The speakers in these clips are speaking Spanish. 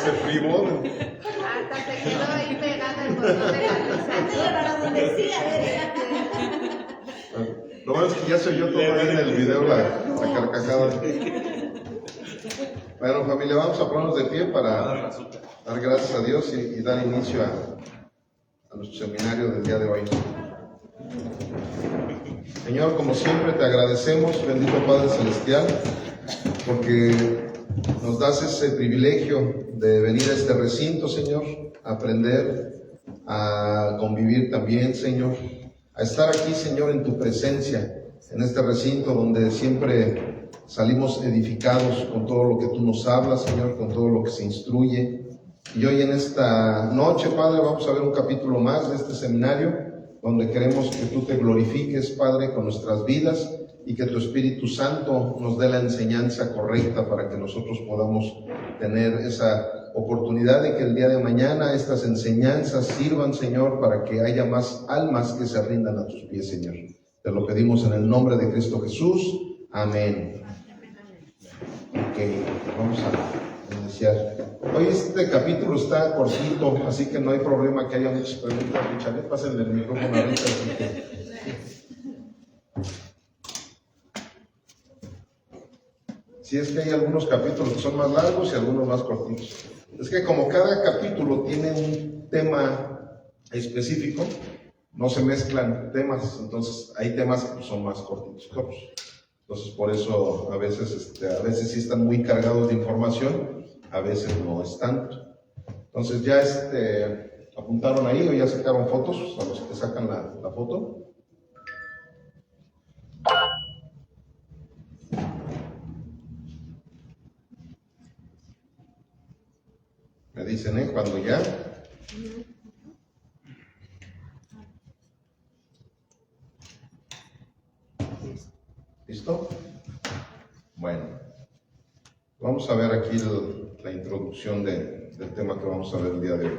Se privó. Hasta se quedó ahí pegada el botón de la risa. Lo bueno es que ya se oyó todo ahí en el video la carcajada. Bueno, familia, vamos a ponernos de pie para dar gracias a Dios y dar inicio a nuestro seminario del día de hoy. Señor, como siempre te agradecemos, bendito Padre Celestial, porque nos das ese privilegio de venir a este recinto, Señor, a aprender, a convivir también, Señor, a estar aquí, Señor, en tu presencia, en este recinto donde siempre salimos edificados con todo lo que tú nos hablas, Señor, con todo lo que se instruye. Y hoy en esta noche, Padre, vamos a ver un capítulo más de este seminario, donde queremos que tú te glorifiques, Padre, con nuestras vidas y que tu Espíritu Santo nos dé la enseñanza correcta para que nosotros podamos tener esa oportunidad de que el día de mañana estas enseñanzas sirvan, Señor, para que haya más almas que se rindan a tus pies, Señor. Te lo pedimos en el nombre de Cristo Jesús. Amén. Ok, vamos a iniciar. Hoy este capítulo está cortito, así que no hay problema que haya muchas preguntas. Richard, pásenle el micrófono a Richard. Si es que hay algunos capítulos que son más largos y algunos más cortitos. Es que como cada capítulo tiene un tema específico, no se mezclan temas, entonces hay temas que son más cortitos que otros. Entonces por eso a veces sí están muy cargados de información, a veces no es tanto. Entonces ya apuntaron ahí o ya sacaron fotos, a los que sacan la foto. Me dicen, cuando ya. ¿Listo? Bueno, vamos a ver aquí la introducción del tema que vamos a ver el día de hoy.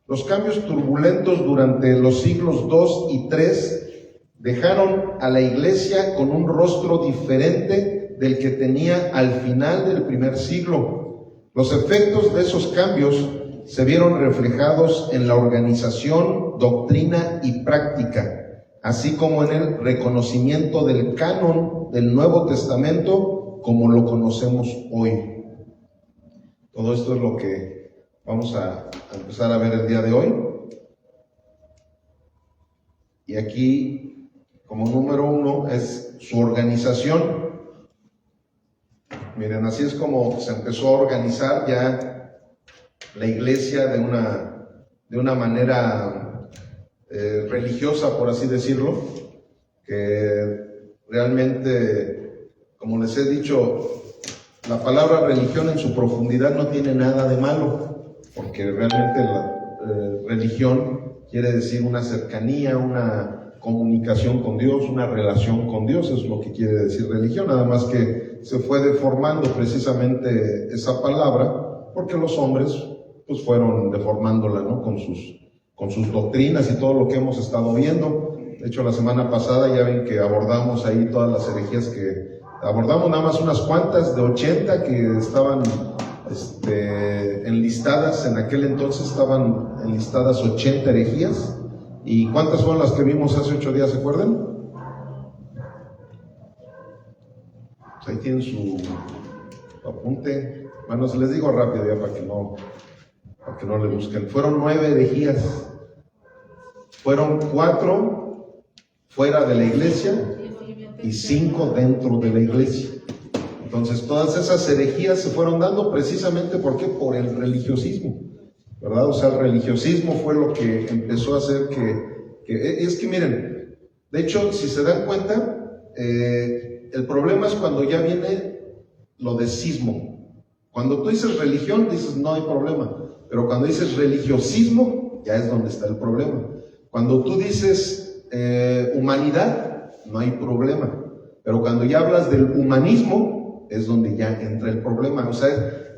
Los cambios turbulentos durante los siglos II y III dejaron a la Iglesia con un rostro diferente del que tenía al final del primer siglo. Los efectos de esos cambios se vieron reflejados en la organización, doctrina y práctica, así como en el reconocimiento del canon del Nuevo Testamento como lo conocemos hoy. Todo esto es lo que vamos a empezar a ver el día de hoy. Y aquí, como número 1, es su organización. Miren, así es como se empezó a organizar ya la iglesia de una manera religiosa, por así decirlo, que realmente, como les he dicho, la palabra religión en su profundidad no tiene nada de malo, porque realmente la religión quiere decir una cercanía, una comunicación con Dios, una relación con Dios, es lo que quiere decir religión, nada más que se fue deformando precisamente esa palabra, porque los hombres pues fueron deformándola, ¿no? Con sus doctrinas y todo lo que hemos estado viendo. De hecho, la semana pasada ya ven que abordamos ahí todas las herejías que abordamos, nada más unas cuantas de 80 que estaban enlistadas, en aquel entonces estaban enlistadas 80 herejías. ¿Y cuántas fueron las que vimos hace 8 días, se acuerdan? Pues ahí tienen su apunte. Bueno, se les digo rápido ya para que no le busquen. Fueron 9 herejías. Fueron 4 fuera de la iglesia y 5 dentro de la iglesia. Entonces todas esas herejías se fueron dando precisamente ¿por qué? Por el religiosismo, ¿verdad? O sea, el religiosismo fue lo que empezó a hacer es que miren, de hecho, si se dan cuenta, el problema es cuando ya viene lo de cismo. Cuando tú dices religión, dices no hay problema, pero cuando dices religiosismo, ya es donde está el problema. Cuando tú dices humanidad, no hay problema, pero cuando ya hablas del humanismo, es donde ya entra el problema. O sea,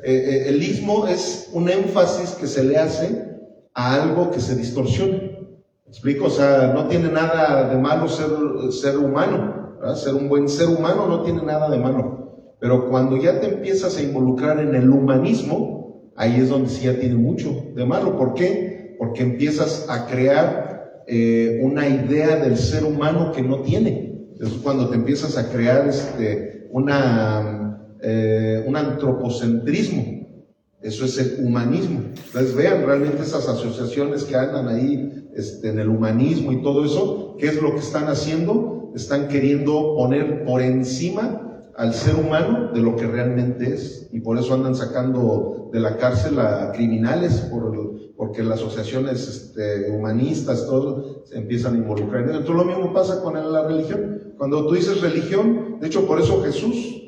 el ismo es un énfasis que se le hace a algo que se distorsiona. ¿Me explico? O sea, no tiene nada de malo ser humano, ¿verdad? Ser un buen ser humano no tiene nada de malo. Pero cuando ya te empiezas a involucrar en el humanismo, ahí es donde sí ya tiene mucho de malo. ¿Por qué? Porque empiezas a crear una idea del ser humano que no tiene. Es cuando te empiezas a crear un antropocentrismo. Eso es el humanismo. Entonces vean realmente esas asociaciones que andan ahí en el humanismo y todo eso, ¿qué es lo que están haciendo? Están queriendo poner por encima al ser humano de lo que realmente es, y por eso andan sacando de la cárcel a criminales, porque las asociaciones humanistas, todo, se empiezan a involucrar en eso. Entonces lo mismo pasa con la religión. Cuando tú dices religión, de hecho por eso Jesús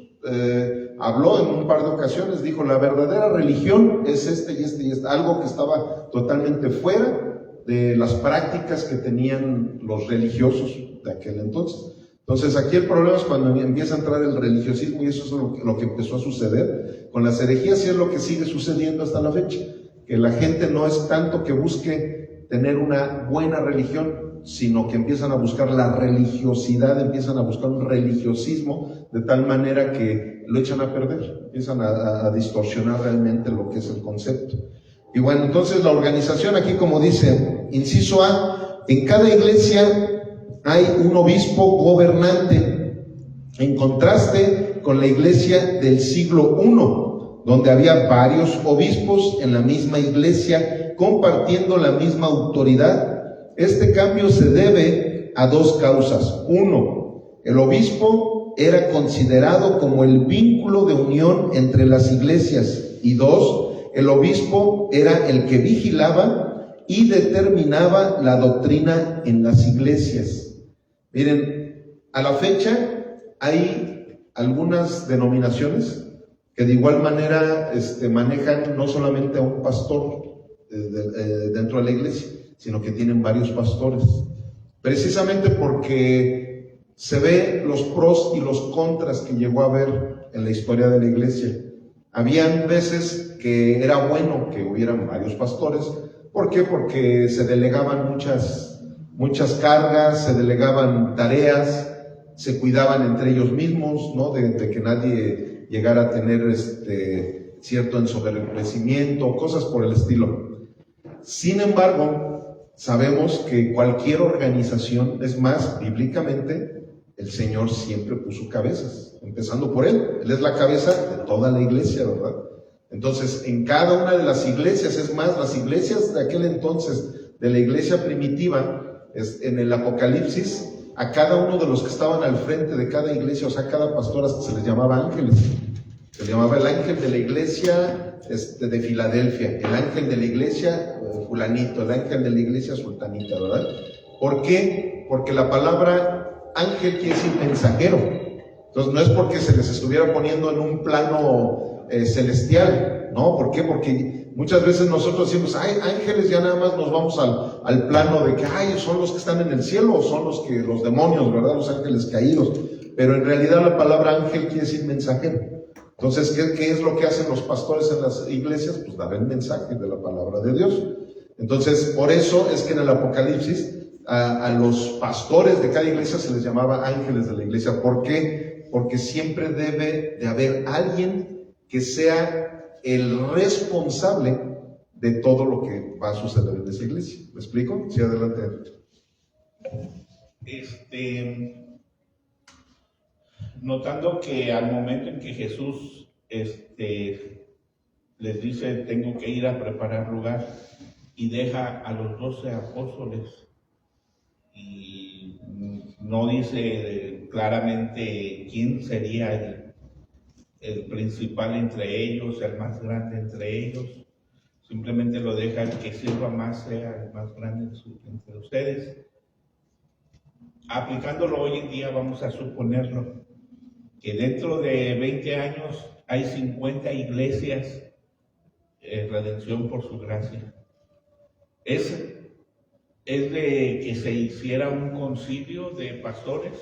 habló en un par de ocasiones, dijo, la verdadera religión es y este, algo que estaba totalmente fuera de las prácticas que tenían los religiosos de aquel entonces. Entonces aquí el problema es cuando empieza a entrar el religiosismo, y eso es lo que empezó a suceder con las herejías, y es lo que sigue sucediendo hasta la fecha, que la gente no es tanto que busque tener una buena religión, sino que empiezan a buscar la religiosidad, empiezan a buscar un religiosismo de tal manera que lo echan a perder, empiezan a distorsionar realmente lo que es el concepto. Y bueno, entonces la organización aquí, como dice, inciso A, en cada iglesia hay un obispo gobernante, en contraste con la iglesia del siglo I, donde había varios obispos en la misma iglesia compartiendo la misma autoridad. Este cambio se debe a dos causas. Uno, el obispo era considerado como el vínculo de unión entre las iglesias, y dos, el obispo era el que vigilaba y determinaba la doctrina en las iglesias. Miren, a la fecha hay algunas denominaciones que de igual manera manejan no solamente a un pastor dentro de la iglesia, sino que tienen varios pastores, precisamente porque se ve los pros y los contras que llegó a haber en la historia de la iglesia. Habían veces que era bueno que hubieran varios pastores. ¿Por qué? Porque se delegaban muchas cargas, se delegaban tareas, se cuidaban entre ellos mismos, ¿no? De que nadie llegara a tener cierto ensoberbecimiento, cosas por el estilo. Sin embargo, sabemos que cualquier organización, es más, bíblicamente, el Señor siempre puso cabezas, empezando por Él. Él es la cabeza de toda la iglesia, ¿verdad? Entonces, en cada una de las iglesias, es más, las iglesias de aquel entonces, de la iglesia primitiva, en el Apocalipsis, a cada uno de los que estaban al frente de cada iglesia, o sea, cada pastor, hasta se les llamaba ángeles. Se le llamaba el ángel de la iglesia de Filadelfia, el ángel de la iglesia fulanito, el ángel de la iglesia sultanita, ¿verdad? ¿Por qué? Porque la palabra ángel quiere decir mensajero. Entonces no es porque se les estuviera poniendo en un plano celestial, ¿no? ¿Por qué? Porque muchas veces nosotros decimos, ay, ángeles, ya nada más nos vamos al plano de que, ay, son los que están en el cielo, o son los demonios, ¿verdad? Los ángeles caídos. Pero en realidad la palabra ángel quiere decir mensajero. Entonces, ¿qué es lo que hacen los pastores en las iglesias? Pues dar el mensaje de la palabra de Dios. Entonces, por eso es que en el Apocalipsis a los pastores de cada iglesia se les llamaba ángeles de la iglesia. ¿Por qué? Porque siempre debe de haber alguien que sea el responsable de todo lo que va a suceder en esa iglesia. ¿Me explico? Sí, adelante. Notando que al momento en que Jesús les dice, tengo que ir a preparar lugar, y deja a los 12 apóstoles, y no dice claramente quién sería el principal entre ellos, el más grande entre ellos, simplemente lo deja, el que sirva más sea el más grande entre ustedes. Aplicándolo hoy en día, vamos a suponerlo, que dentro de 20 años hay 50 iglesias Redención por su gracia. ¿Es de que se hiciera un concilio de pastores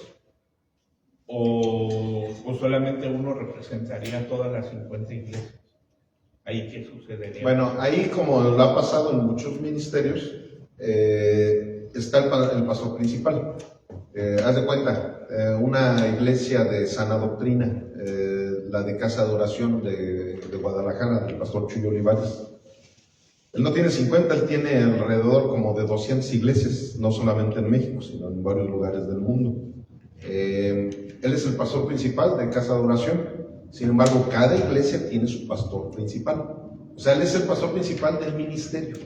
o solamente uno representaría todas las 50 iglesias? ¿Ahí qué sucedería? Bueno, ahí, como lo ha pasado en muchos ministerios, está el pastor principal. Haz de cuenta, una iglesia de sana doctrina, la de Casa de Oración de Guadalajara, del pastor Chuy Olivares. Él no tiene 50, él tiene alrededor como de 200 iglesias, no solamente en México, sino en varios lugares del mundo. Él es el pastor principal de Casa de Oración. Sin embargo, cada iglesia tiene su pastor principal. O sea, él es el pastor principal del ministerio.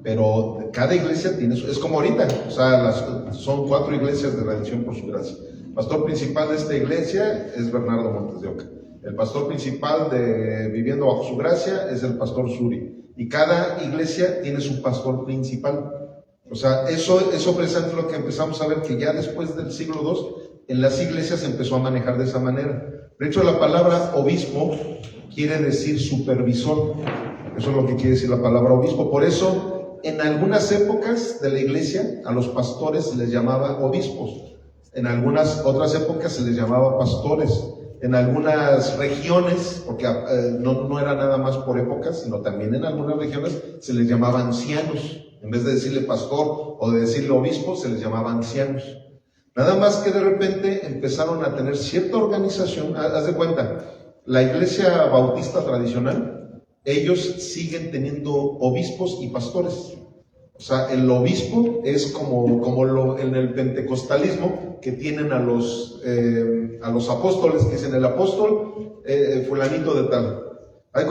Pero cada iglesia tiene su... Es como ahorita, o sea, son 4 iglesias de Redención por su gracia. El pastor principal de esta iglesia es Bernardo Montes de Oca. El pastor principal de Viviendo Bajo Su Gracia es el pastor Suri. Y cada iglesia tiene su pastor principal. O sea, eso precisamente lo que empezamos a ver, que ya después del siglo II, en las iglesias se empezó a manejar de esa manera. De hecho, la palabra obispo quiere decir supervisor. Eso es lo que quiere decir la palabra obispo. Por eso, en algunas épocas de la iglesia, a los pastores se les llamaba obispos. En algunas otras épocas se les llamaba pastores. En algunas regiones, porque no era nada más por épocas, sino también en algunas regiones se les llamaba ancianos. En vez de decirle pastor o de decirle obispo, se les llamaba ancianos. Nada más que de repente empezaron a tener cierta organización. Haz de cuenta, la iglesia bautista tradicional, ellos siguen teniendo obispos y pastores. O sea, el obispo es como en el pentecostalismo, que tienen a los apóstoles, que dicen el apóstol fulanito de tal.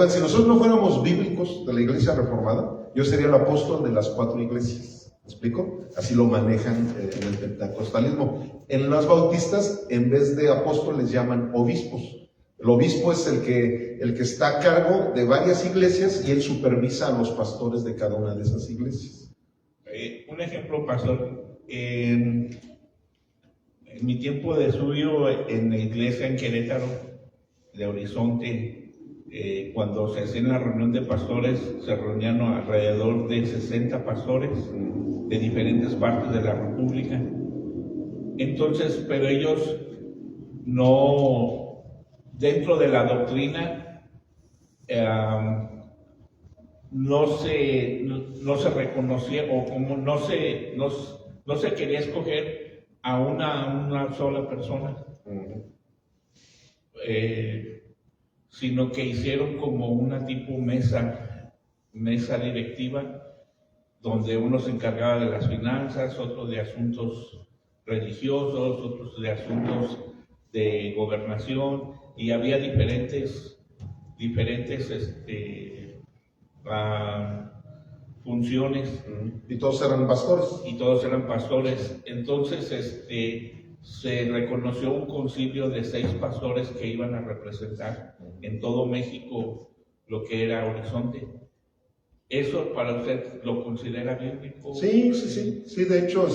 Si nosotros no fuéramos bíblicos de la iglesia reformada, yo sería el apóstol de las 4 iglesias. ¿Me explico? Así lo manejan en el pentecostalismo. En las bautistas, en vez de apóstol, les llaman obispos. El obispo es el que está a cargo de varias iglesias y él supervisa a los pastores de cada una de esas iglesias. Un ejemplo, pastor. En mi tiempo de estudio en la iglesia en Querétaro, de Horizonte, cuando se hacía la reunión de pastores, se reunían alrededor de 60 pastores de diferentes partes de la República. Entonces, pero ellos no, dentro de la doctrina, no se reconocía, o como no se quería escoger a una sola persona, sino que hicieron como una tipo mesa directiva, donde uno se encargaba de las finanzas, otro de asuntos religiosos, otros de asuntos de gobernación, y había diferentes funciones. Y todos eran pastores. Entonces se reconoció un concilio de 6 pastores que iban a representar en todo México lo que era Horizonte. ¿Eso para usted lo considera bíblico? Sí, de hecho,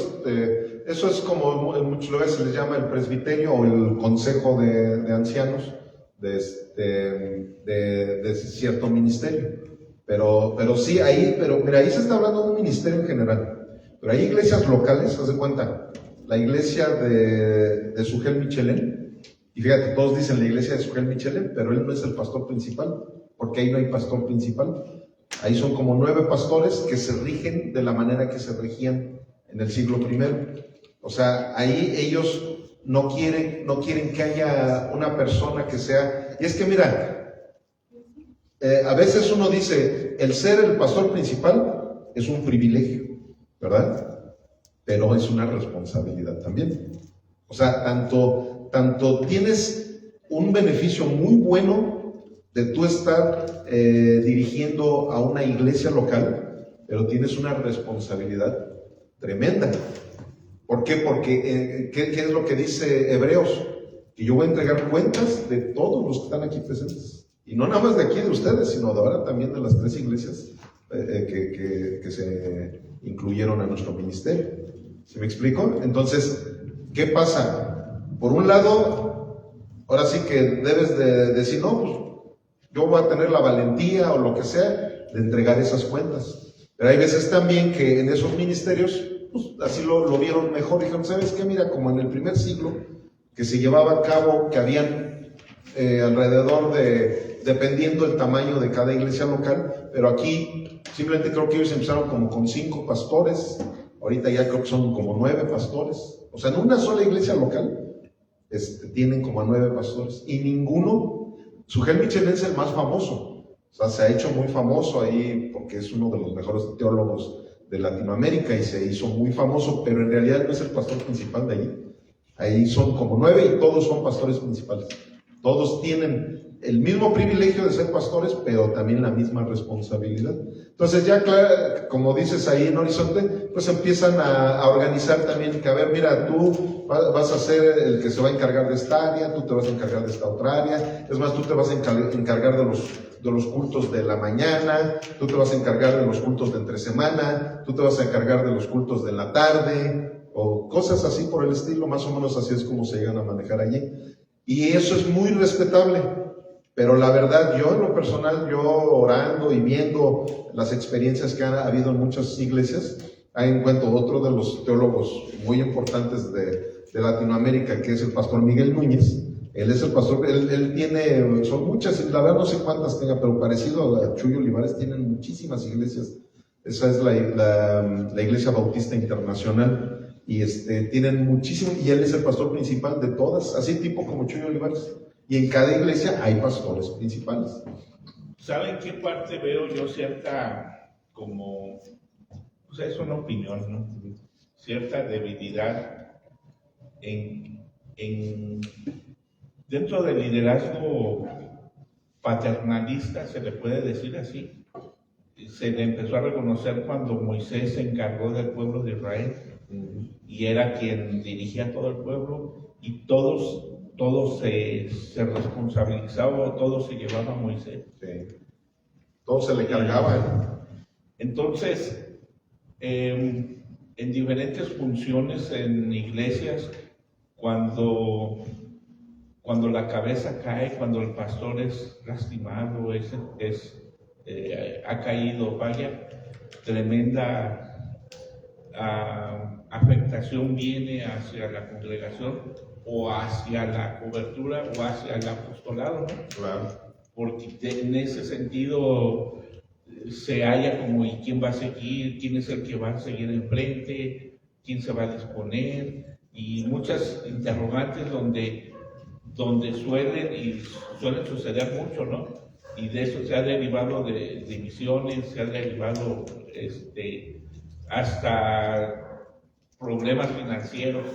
eso es como en muchos lugares se les llama el presbiterio o el consejo de ancianos de cierto ministerio. Pero sí, mira, ahí se está hablando de un ministerio en general. Pero hay iglesias locales, haz de cuenta, la iglesia de Sugel Michelén, y fíjate, todos dicen la iglesia de Sugel Michelén, pero él no es el pastor principal, porque ahí no hay pastor principal. Ahí son como 9 pastores que se rigen de la manera que se regían en el siglo I. O sea, ahí ellos no quieren que haya una persona que sea... Y es que mira, a veces uno dice, el ser el pastor principal es un privilegio, ¿verdad? Pero es una responsabilidad también. O sea, tanto tienes un beneficio muy bueno de tú estar dirigiendo a una iglesia local, pero tienes una responsabilidad tremenda. ¿Por qué? Porque, ¿qué es lo que dice Hebreos? Que yo voy a entregar cuentas de todos los que están aquí presentes. Y no nada más de aquí de ustedes, sino de ahora también de las 3 iglesias que se incluyeron a nuestro ministerio. ¿Sí me explico? Entonces, ¿qué pasa? Por un lado, ahora sí que debes de decir, no, pues yo voy a tener la valentía o lo que sea de entregar esas cuentas. Pero hay veces también que en esos ministerios, pues así lo vieron mejor. Dijeron, ¿sabes qué? Mira, como en el primer siglo, que se llevaba a cabo, que habían alrededor de, dependiendo del tamaño de cada iglesia local, pero aquí simplemente creo que ellos empezaron como con 5 pastores, ahorita ya creo que son como 9 pastores. O sea, en una sola iglesia local tienen como a 9 pastores, y ninguno Sugel Michelén es el más famoso, o sea, se ha hecho muy famoso ahí porque es uno de los mejores teólogos de Latinoamérica y se hizo muy famoso, pero en realidad no es el pastor principal de allí. Ahí son como 9 y todos son pastores principales. Todos tienen el mismo privilegio de ser pastores, pero también la misma responsabilidad. Entonces ya, claro, como dices ahí en Horizonte, pues empiezan a organizar también que, a ver, mira, tú vas a ser el que se va a encargar de esta área, tú te vas a encargar de esta otra área, es más, tú te vas a encargar de los cultos de la mañana, tú te vas a encargar de los cultos de entre semana, tú te vas a encargar de los cultos de la tarde, o cosas así por el estilo, más o menos así es como se llegan a manejar allí. Y eso es muy respetable, pero la verdad, yo en lo personal, yo orando y viendo las experiencias que ha habido en muchas iglesias, ahí encuentro otro de los teólogos muy importantes de Latinoamérica, que es el pastor Miguel Núñez. Él es el pastor, él tiene, son muchas, la verdad no sé cuántas tenga, pero parecido a Chuy Olivares, tienen muchísimas iglesias. Esa es la Iglesia Bautista Internacional. Y tienen muchísimo, y él es el pastor principal de todas, así tipo como Chuy Olivares. Y en cada iglesia hay pastores principales. ¿Saben qué parte veo yo cierta, como, pues es una opinión, ¿no? Cierta debilidad dentro del liderazgo paternalista, se le puede decir así. Se le empezó a reconocer cuando Moisés se encargó del pueblo de Israel y era quien dirigía todo el pueblo y todos se responsabilizaban, todo se llevaba a Moisés. Sí. Todo se le cargaba. Entonces, en diferentes funciones en iglesias, cuando la cabeza cae, cuando el pastor es lastimado, ha caído, vaya, tremenda afectación viene hacia la congregación o hacia la cobertura o hacia el apostolado, ¿no? Claro. Porque en ese sentido se halla como ¿y quién va a seguir? ¿Quién es el que va a seguir enfrente? ¿Quién se va a disponer? Y muchas interrogantes donde suelen suceder mucho, ¿no? Y de eso se ha derivado de divisiones, se ha derivado hasta problemas financieros.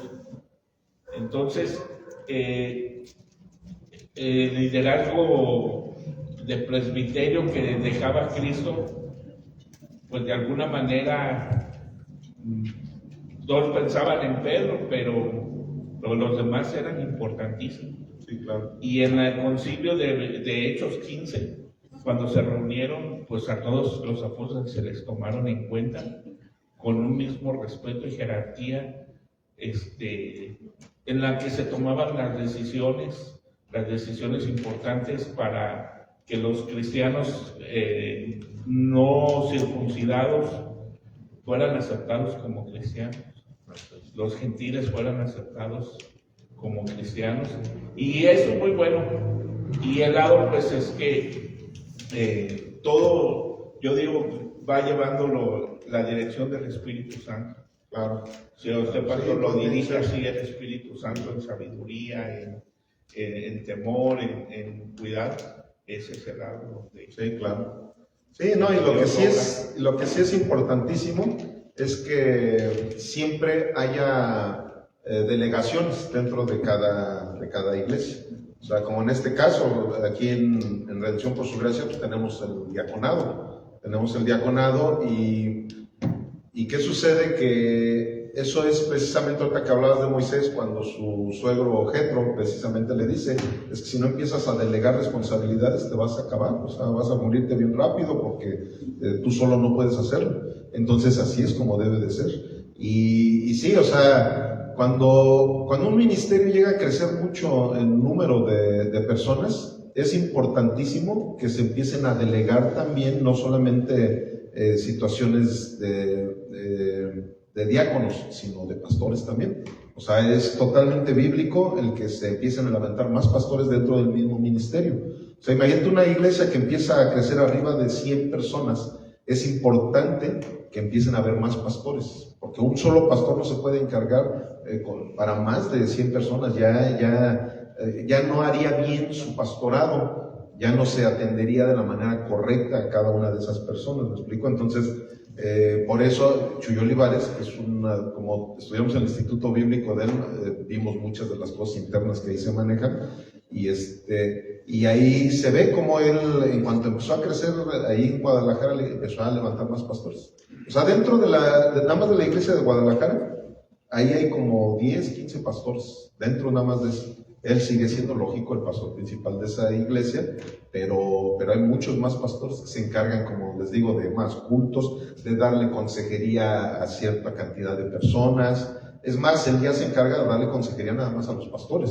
Entonces, el liderazgo de presbiterio que dejaba Cristo, pues de alguna manera todos pensaban en Pedro, pero los demás eran importantísimos. Sí, claro. Y en el concilio de Hechos 15, cuando se reunieron, pues a todos los apóstoles se les tomaron en cuenta con un mismo respeto y jerarquía, en la que se tomaban las decisiones importantes para que los cristianos no circuncidados fueran aceptados como cristianos, los gentiles fueran aceptados como cristianos, y eso es muy bueno. Y el lado pues es que todo, yo digo, va llevándolo la dirección del Espíritu Santo. Claro. Si usted, pastor, lo dirige así el Espíritu Santo en sabiduría, en temor, en cuidado, ese es el lado de... Sí, claro. Sí, no, y lo que sí es importantísimo es que siempre haya delegaciones dentro de cada iglesia. O sea, como en este caso, aquí en Redención por su Gracia, pues tenemos el diaconado. ¿Y qué sucede? Que eso es precisamente ahorita que hablabas de Moisés, cuando su suegro Jetro precisamente le dice, es que si no empiezas a delegar responsabilidades te vas a acabar, o sea, vas a morirte bien rápido porque tú solo no puedes hacerlo. Entonces así es como debe de ser. Y sí, o sea, cuando un ministerio llega a crecer mucho en número de personas, es importantísimo que se empiecen a delegar también, no solamente situaciones de diáconos, sino de pastores también. O sea, es totalmente bíblico el que se empiecen a levantar más pastores dentro del mismo ministerio. O sea, imagínate una iglesia que empieza a crecer arriba de 100 personas. Es importante que empiecen a haber más pastores, porque un solo pastor no se puede encargar para más de 100 personas, ya no haría bien su pastorado. ya no se atendería de la manera correcta a cada una de esas personas, ¿me explico? Entonces, por eso Chuy Olivares, que es como estudiamos en el Instituto Bíblico de él, vimos muchas de las cosas internas que ahí se manejan, y ahí se ve como él, en cuanto empezó a crecer ahí en Guadalajara, empezó a levantar más pastores. O sea, dentro nada más de la iglesia de Guadalajara, ahí hay como 10, 15 pastores, dentro nada más de eso. Él sigue siendo lógico el pastor principal de esa iglesia, pero hay muchos más pastores que se encargan, como les digo, de más cultos, de darle consejería a cierta cantidad de personas. Es más, él ya se encarga de darle consejería nada más a los pastores.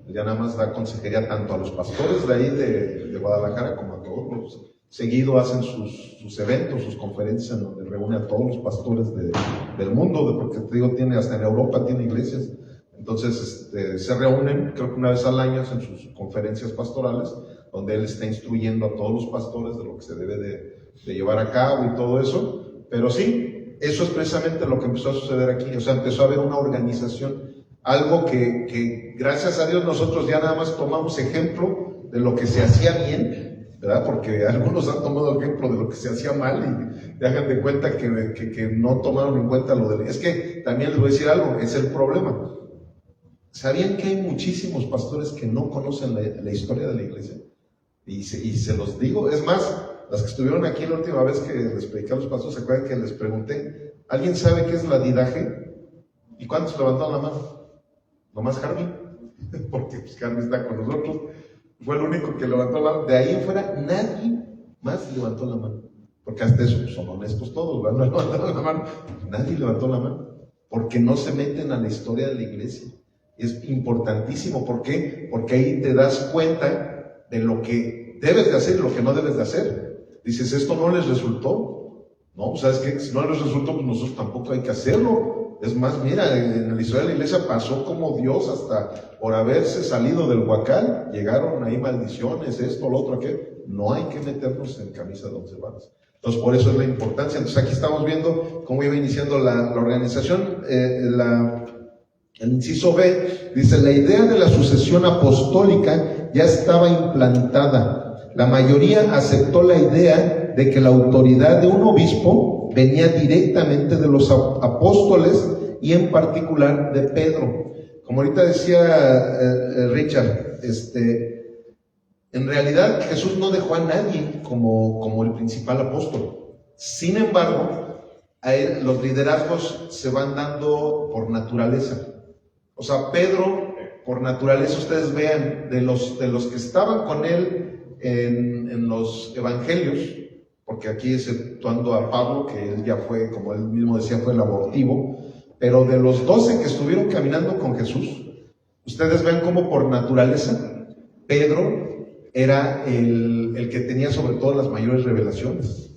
Él ya nada más da consejería tanto a los pastores de ahí de Guadalajara como a todos los. Seguido hacen sus eventos, sus conferencias, en donde reúne a todos los pastores del mundo, porque te digo, hasta en Europa tiene iglesias. Entonces se reúnen, creo que una vez al año, en sus conferencias pastorales, donde él está instruyendo a todos los pastores de lo que se debe de llevar a cabo y todo eso. Pero sí, eso es precisamente lo que empezó a suceder aquí. O sea, empezó a haber una organización, algo que gracias a Dios nosotros ya nada más tomamos ejemplo de lo que se hacía bien, ¿verdad? Porque algunos han tomado ejemplo de lo que se hacía mal y hagan de cuenta que no tomaron en cuenta lo de... Es que también les voy a decir algo, es el problema. ¿Sabían que hay muchísimos pastores que no conocen la historia de la iglesia? Y se los digo, es más, las que estuvieron aquí la última vez que les predicé a los pastores, ¿se acuerdan que les pregunté? ¿Alguien sabe qué es la didaje? ¿Y cuántos levantaron la mano? Nomás Harvey, porque pues Harvey está con nosotros. Fue el único que levantó la mano. De ahí en fuera, nadie más levantó la mano. Porque hasta eso pues, son honestos todos, ¿verdad? No levantaron la mano. Nadie levantó la mano. Porque no se meten a la historia de la iglesia. Es importantísimo. ¿Por qué? Porque ahí te das cuenta de lo que debes de hacer y lo que no debes de hacer. Dices, esto no les resultó. No, o sea, es que si no les resultó, pues nosotros tampoco hay que hacerlo. Es más, mira, en la historia de la iglesia pasó como Dios, hasta por haberse salido del huacal, llegaron ahí maldiciones, esto, lo otro, aquello. No hay que meternos en camisa de 11 varas. Entonces, por eso es la importancia. Entonces, aquí estamos viendo cómo iba iniciando la organización. El inciso B dice, la idea de la sucesión apostólica ya estaba implantada. La mayoría aceptó la idea de que la autoridad de un obispo venía directamente de los apóstoles y en particular de Pedro. Como ahorita decía Richard, en realidad Jesús no dejó a nadie como el principal apóstol. Sin embargo, los liderazgos se van dando por naturaleza. O sea, Pedro, por naturaleza, ustedes vean, de los que estaban con él en los evangelios, porque aquí exceptuando a Pablo, que él ya fue, como él mismo decía, fue el abortivo, pero de los 12 que estuvieron caminando con Jesús, ustedes ven cómo por naturaleza Pedro era el que tenía sobre todo las mayores revelaciones.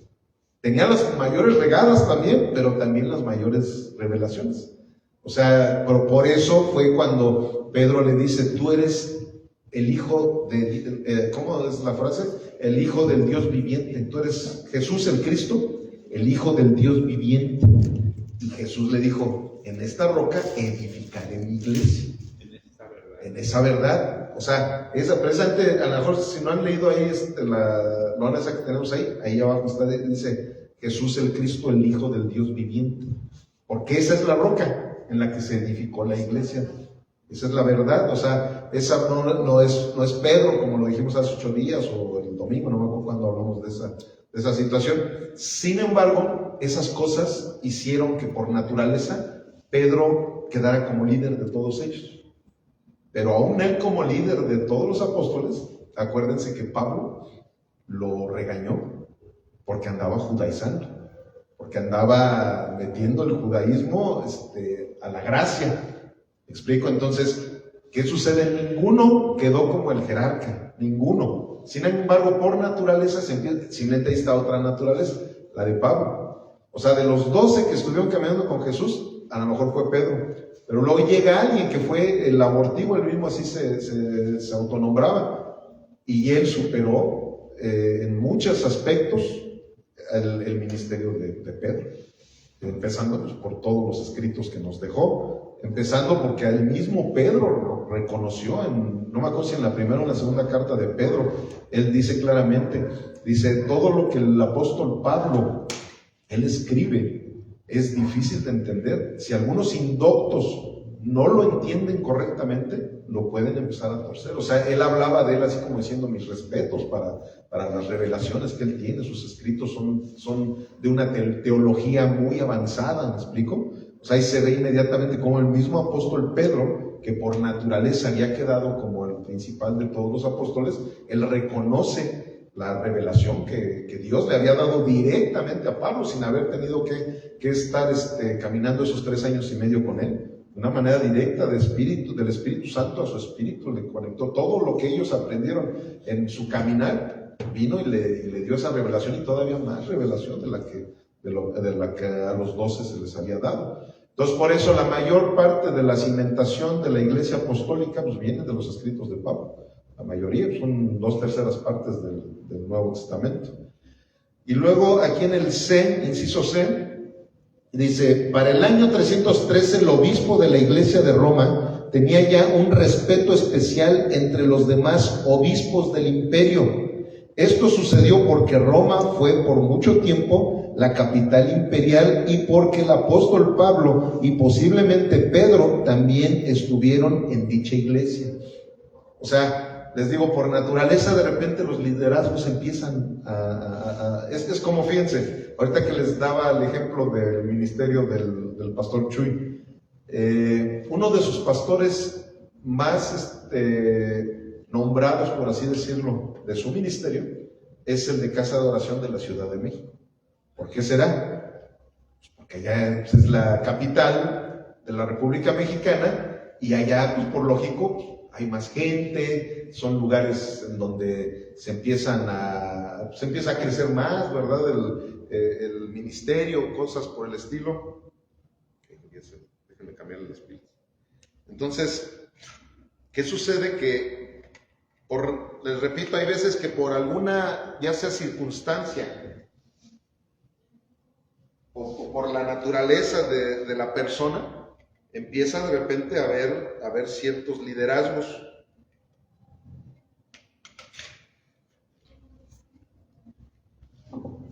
Tenía las mayores regadas también, pero también las mayores revelaciones. O sea, pero por eso fue cuando Pedro le dice, tú eres el hijo de, ¿cómo es la frase? El hijo del Dios viviente. Tú eres Jesús el Cristo, el hijo del Dios viviente. Y Jesús le dijo, en esta roca edificaré mi iglesia. En esa verdad. O sea, esa presente, a lo mejor si no han leído ahí la esa que tenemos ahí abajo está, dice, Jesús el Cristo, el hijo del Dios viviente. Porque esa es la roca en la que se edificó la iglesia. Esa es la verdad. O sea, esa no es Pedro, como lo dijimos hace 8 días o el domingo, no me acuerdo cuando hablamos de esa situación. Sin embargo, esas cosas hicieron que por naturaleza Pedro quedara como líder de todos ellos. Pero aún él como líder de todos los apóstoles, acuérdense que Pablo lo regañó porque andaba judaizando, porque andaba metiendo el judaísmo a la gracia. ¿Me explico? Entonces, ¿qué sucede? Ninguno quedó como el jerarca, ninguno. Sin embargo, por naturaleza simplemente ahí está otra naturaleza, la de Pablo. O sea, de los 12 que estuvieron caminando con Jesús, a lo mejor fue Pedro. Pero luego llega alguien que fue el abortivo, él mismo así se autonombraba, y él superó en muchos aspectos el ministerio de Pedro, empezando pues, por todos los escritos que nos dejó, Empezando porque el mismo Pedro lo reconoció, no me acuerdo si en la primera o en la segunda carta de Pedro, él dice claramente, dice, todo lo que el apóstol Pablo, él escribe, es difícil de entender. Si algunos indoctos no lo entienden correctamente, lo pueden empezar a torcer. O sea, él hablaba de él así como diciendo mis respetos para las revelaciones que él tiene. Sus escritos son de una teología muy avanzada, ¿me explico? O sea, ahí se ve inmediatamente como el mismo apóstol Pedro, que por naturaleza había quedado como el principal de todos los apóstoles, él reconoce la revelación que Dios le había dado directamente a Pablo sin haber tenido que estar caminando esos 3 años y medio con él. De una manera directa del Espíritu Santo a su espíritu, le conectó todo lo que ellos aprendieron en su caminar, vino y le dio esa revelación y todavía más revelación de la que a los 12 se les había dado. Entonces, por eso la mayor parte de la cimentación de la iglesia apostólica pues viene de los escritos de Pablo. La mayoría son 2/3 partes del Nuevo Testamento. Y luego aquí en el C, inciso C, dice, para el año 313 el obispo de la iglesia de Roma tenía ya un respeto especial entre los demás obispos del imperio. Esto sucedió porque Roma fue por mucho tiempo la capital imperial y porque el apóstol Pablo y posiblemente Pedro también estuvieron en dicha iglesia. O sea, les digo, por naturaleza de repente los liderazgos empiezan es como, fíjense, ahorita que les daba el ejemplo del ministerio del pastor Chuy, uno de sus pastores más nombrados, por así decirlo, de su ministerio, es el de Casa de Oración de la Ciudad de México. ¿Por qué será? Pues porque allá es la capital de la República Mexicana y allá, pues por lógico, hay más gente, son lugares en donde se empieza a crecer más, ¿verdad? El ministerio, cosas por el estilo. Déjenme cambiar las pilas. Entonces, ¿qué sucede? Que, les repito, hay veces que por alguna, ya sea circunstancia, o por la naturaleza de la persona, empieza de repente a haber ciertos liderazgos.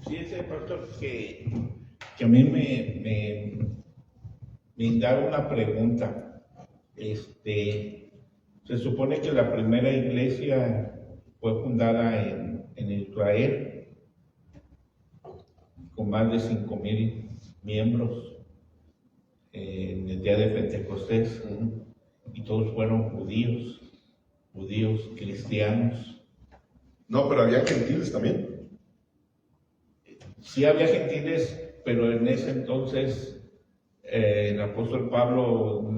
Sí, ese pastor que a mí me indaga una pregunta. Se supone que la primera iglesia fue fundada en Israel, con más de 5,000 miembros en el día de Pentecostés, y todos fueron judíos cristianos. No, pero había gentiles también. Sí había gentiles, pero en ese entonces el apóstol Pablo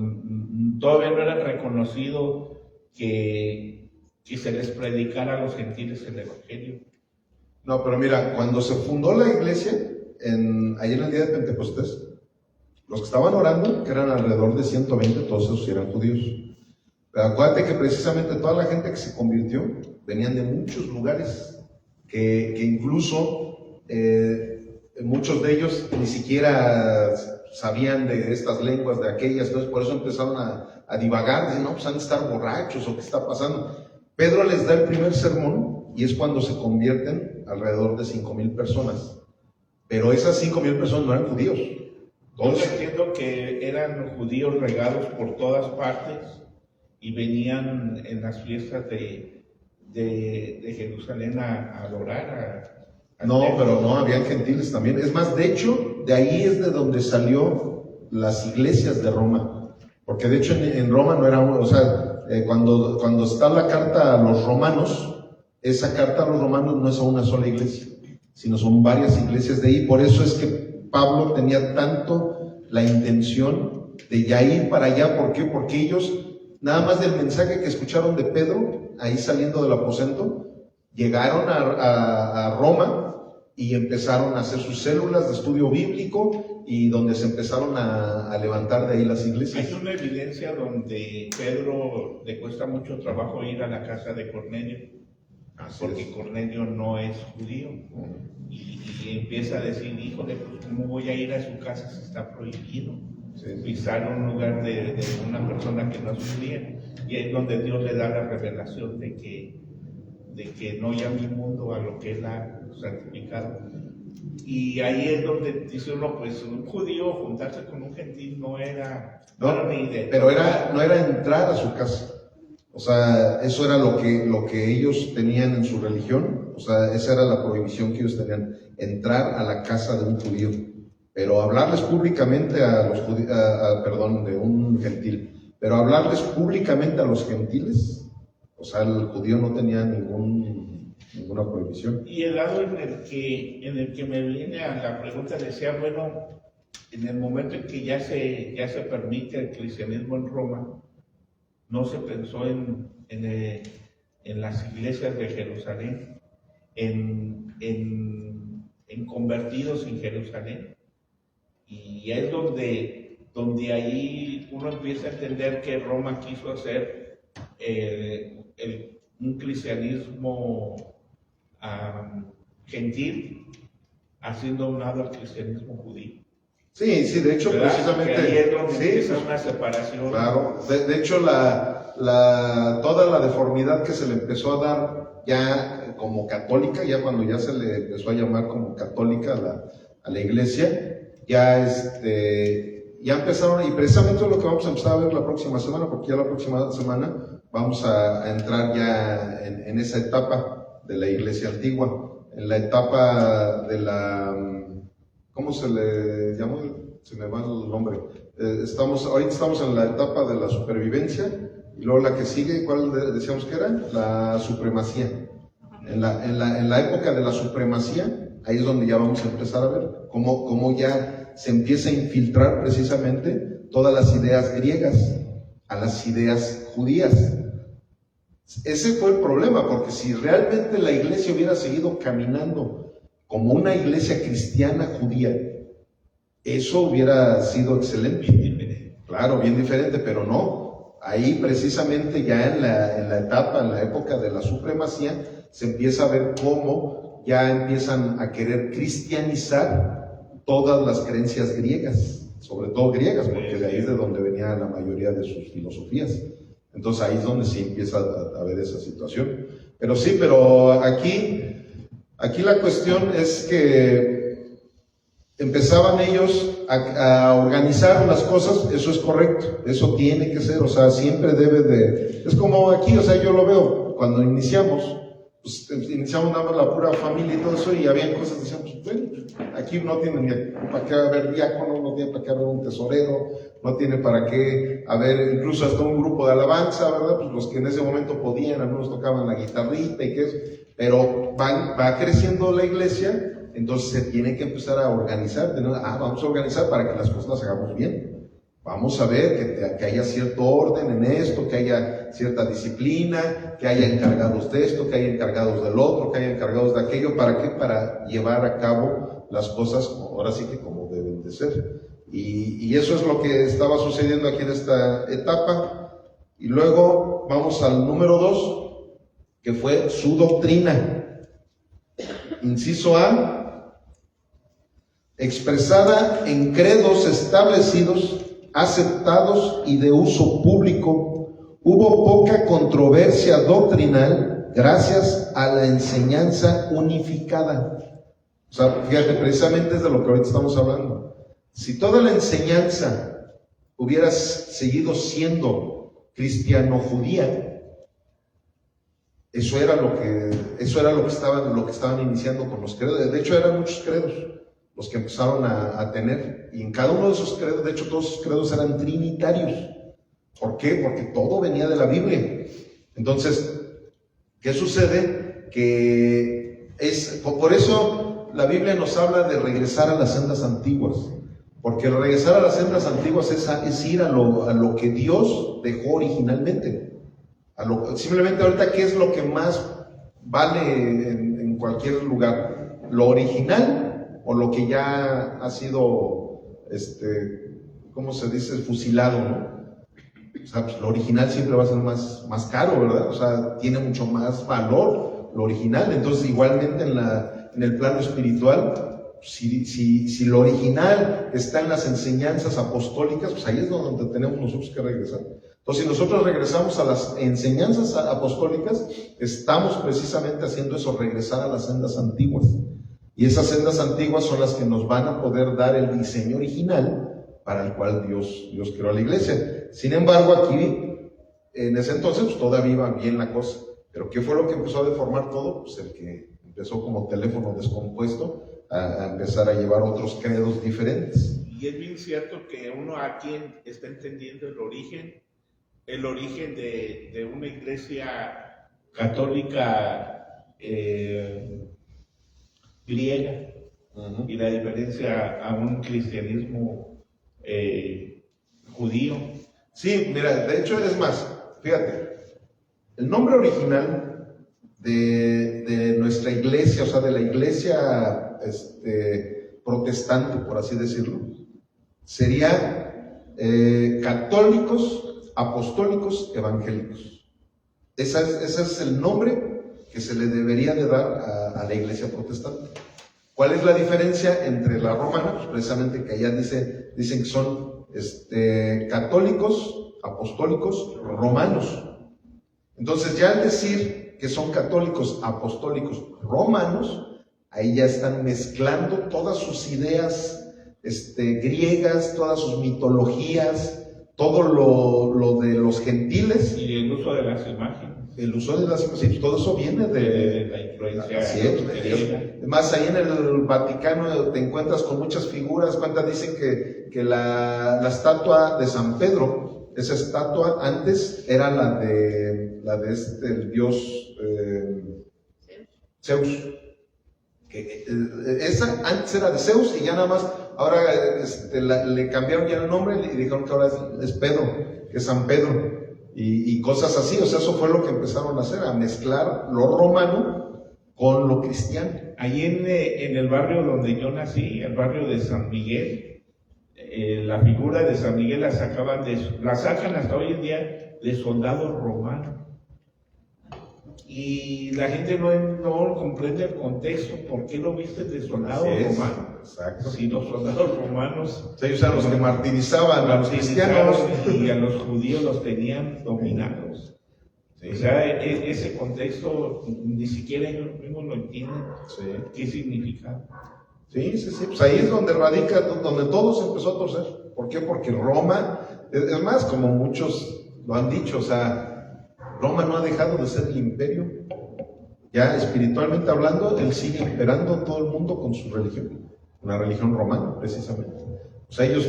todavía no era reconocido que se les predicara a los gentiles el evangelio. No, pero mira, cuando se fundó la iglesia, ahí en el día de Pentecostés, los que estaban orando, que eran alrededor de 120, todos esos eran judíos. Pero acuérdate que precisamente toda la gente que se convirtió venían de muchos lugares, que incluso muchos de ellos ni siquiera sabían de estas lenguas, de aquellas, entonces por eso empezaron a divagar, dicen, no, pues han de estar borrachos o qué está pasando. Pedro les da el primer sermón y es cuando se convierten alrededor de 5,000 personas. Pero esas 5,000 personas no eran judíos. Yo entiendo que eran judíos regados por todas partes y venían en las fiestas de Jerusalén a adorar No, pero no, habían gentiles también. Es más, de hecho, de ahí es de donde salió las iglesias de Roma. Porque de hecho en Roma no era uno, o sea, cuando está la carta a los romanos, esa carta a los romanos no es a una sola iglesia, sino son varias iglesias de ahí. Por eso es que Pablo tenía tanto la intención de ya ir para allá. ¿Por qué? Porque ellos, nada más del mensaje que escucharon de Pedro, ahí saliendo del aposento, llegaron a Roma y empezaron a hacer sus células de estudio bíblico y donde se empezaron a levantar de ahí las iglesias. Hay una evidencia donde Pedro le cuesta mucho trabajo ir a la casa de Cornelio, porque Cornelio no es judío. Y empieza a decir, híjole, pues ¿cómo voy a ir a su casa si está prohibido? pisar un lugar de una persona que no es judía. Y es donde Dios le da la revelación de que no llame inmundo a lo que Él ha santificado. Y ahí es donde dice uno, pues un judío juntarse con un gentil no era ni idea. Pero no era entrar a su casa. O sea, eso era lo que ellos tenían en su religión. O sea, esa era la prohibición que ellos tenían, entrar a la casa de un judío. Pero hablarles públicamente a los judíos, de un gentil, pero hablarles públicamente a los gentiles, o sea, el judío no tenía ninguna prohibición. Y el lado en el que me viene a la pregunta, decía, bueno, en el momento en que ya se permite el cristianismo en Roma, no se pensó en las iglesias de Jerusalén, en convertidos en Jerusalén. Y es donde ahí uno empieza a entender que Roma quiso hacer un cristianismo gentil, haciendo a un lado al cristianismo judío. Sí, de hecho, ¿verdad? precisamente. Que ahí es donde empieza una separación. Claro, de hecho, toda la deformidad que se le empezó a dar ya como católica, ya cuando ya se le empezó a llamar como católica a la iglesia, ya empezaron, y precisamente es lo que vamos a empezar a ver la próxima semana, porque ya la próxima semana vamos a entrar ya en esa etapa de la iglesia antigua, en la etapa de ¿cómo se le llama? Se me va el nombre. Ahorita estamos en la etapa de la supervivencia, y luego la que sigue, ¿cuál decíamos que era? La supremacía. En la época de la supremacía, ahí es donde ya vamos a empezar a ver cómo ya se empieza a infiltrar precisamente todas las ideas griegas a las ideas judías. Ese fue el problema, porque si realmente la iglesia hubiera seguido caminando como una iglesia cristiana judía, eso hubiera sido excelente. Claro, bien diferente, pero no. Ahí precisamente ya en la época de la supremacía, se empieza a ver cómo ya empiezan a querer cristianizar todas las creencias griegas, sobre todo griegas, porque de ahí es de donde venía la mayoría de sus filosofías. Entonces ahí es donde sí empieza a ver esa situación. Pero aquí la cuestión es que empezaban ellos a organizar las cosas. Eso es correcto, eso tiene que ser, o sea, siempre es como aquí, o sea, yo lo veo, cuando iniciamos nada más la pura familia y todo eso, y habían cosas que decíamos, bueno, aquí no tiene ni para qué haber diácono, no tiene para qué haber un tesorero, no tiene para qué haber incluso hasta un grupo de alabanza, ¿verdad? Pues los que en ese momento podían, algunos tocaban la guitarrita y qué es, pero va creciendo la iglesia, entonces se tiene que empezar a organizar, vamos a organizar para que las cosas las hagamos bien. Vamos a ver que haya cierto orden en esto, que haya cierta disciplina, que haya encargados de esto, que haya encargados del otro, que haya encargados de aquello. ¿Para qué? Para llevar a cabo las cosas, ahora sí que como deben de ser. Y eso es lo que estaba sucediendo aquí en esta etapa. Y luego vamos al número 2, que fue su doctrina. Inciso A, expresada en credos establecidos, aceptados y de uso público, hubo poca controversia doctrinal gracias a la enseñanza unificada. O sea, fíjate, precisamente es de lo que ahorita estamos hablando. Si toda la enseñanza hubiera seguido siendo cristiano-judía, eso era lo que estaban iniciando con los credos. De hecho, eran muchos credos los que empezaron a tener, y en cada uno de esos credos, de hecho todos esos credos eran trinitarios. ¿Por qué? Porque todo venía de la Biblia. Entonces, ¿qué sucede? Por eso la Biblia nos habla de regresar a las sendas antiguas, porque regresar a las sendas antiguas es ir a lo que Dios dejó originalmente. Simplemente ahorita, ¿qué es lo que más vale en cualquier lugar? ¿Lo original o lo que ya ha sido, ¿cómo se dice? Fusilado, ¿no? O sea, pues lo original siempre va a ser más caro, ¿verdad? O sea, tiene mucho más valor lo original. Entonces, igualmente en el plano espiritual, si lo original está en las enseñanzas apostólicas, pues ahí es donde tenemos nosotros que regresar. Entonces, si nosotros regresamos a las enseñanzas apostólicas, estamos precisamente haciendo eso, regresar a las sendas antiguas. Y esas sendas antiguas son las que nos van a poder dar el diseño original para el cual Dios creó a la iglesia. Sin embargo, aquí, en ese entonces, pues todavía iba bien la cosa. Pero ¿qué fue lo que empezó a deformar todo? Pues el que empezó como teléfono descompuesto a empezar a llevar otros credos diferentes. Y es bien cierto que uno aquí está entendiendo el origen de una iglesia católica griega, y la diferencia a un cristianismo judío. Sí, mira, de hecho es más, fíjate, el nombre original de nuestra iglesia, o sea, de la iglesia protestante, por así decirlo, sería católicos, apostólicos, evangélicos. Ese es el nombre que se le debería de dar a la iglesia protestante. ¿Cuál es la diferencia entre la romana? Pues precisamente que allá dicen que son católicos, apostólicos, romanos. Entonces, ya al decir que son católicos, apostólicos, romanos, ahí ya están mezclando todas sus ideas griegas, todas sus mitologías, todo lo de los gentiles. Y el uso de las imágenes. El uso de las imágenes, todo eso viene de la influencia. Así es. Además, ahí en el Vaticano te encuentras con muchas figuras. Dicen que la estatua de San Pedro, esa estatua antes era la de el dios Zeus. Esa antes era de Zeus y ya nada más, ahora le cambiaron ya el nombre y dijeron que ahora es Pedro, que es San Pedro. Y cosas así, o sea, eso fue lo que empezaron a hacer, a mezclar lo romano con lo cristiano. Ahí en el barrio donde yo nací, el barrio de San Miguel, la figura de San Miguel la sacan hasta hoy en día de soldado romano. Y la gente no comprende el contexto, ¿por qué lo visten de soldado romano? Exacto. Si los soldados romanos, ellos eran los que martirizaban a los cristianos y a los judíos los tenían dominados. Sí. O sea, ese contexto ni siquiera ellos mismos lo entienden. Sí. ¿Qué significa? Sí, pues ahí es donde radica, donde todo se empezó a torcer. ¿Por qué? Porque Roma, es más, como muchos lo han dicho, o sea, Roma no ha dejado de ser el imperio. Ya espiritualmente hablando, él sigue imperando todo el mundo con su religión, una religión romana, precisamente. O sea, ellos,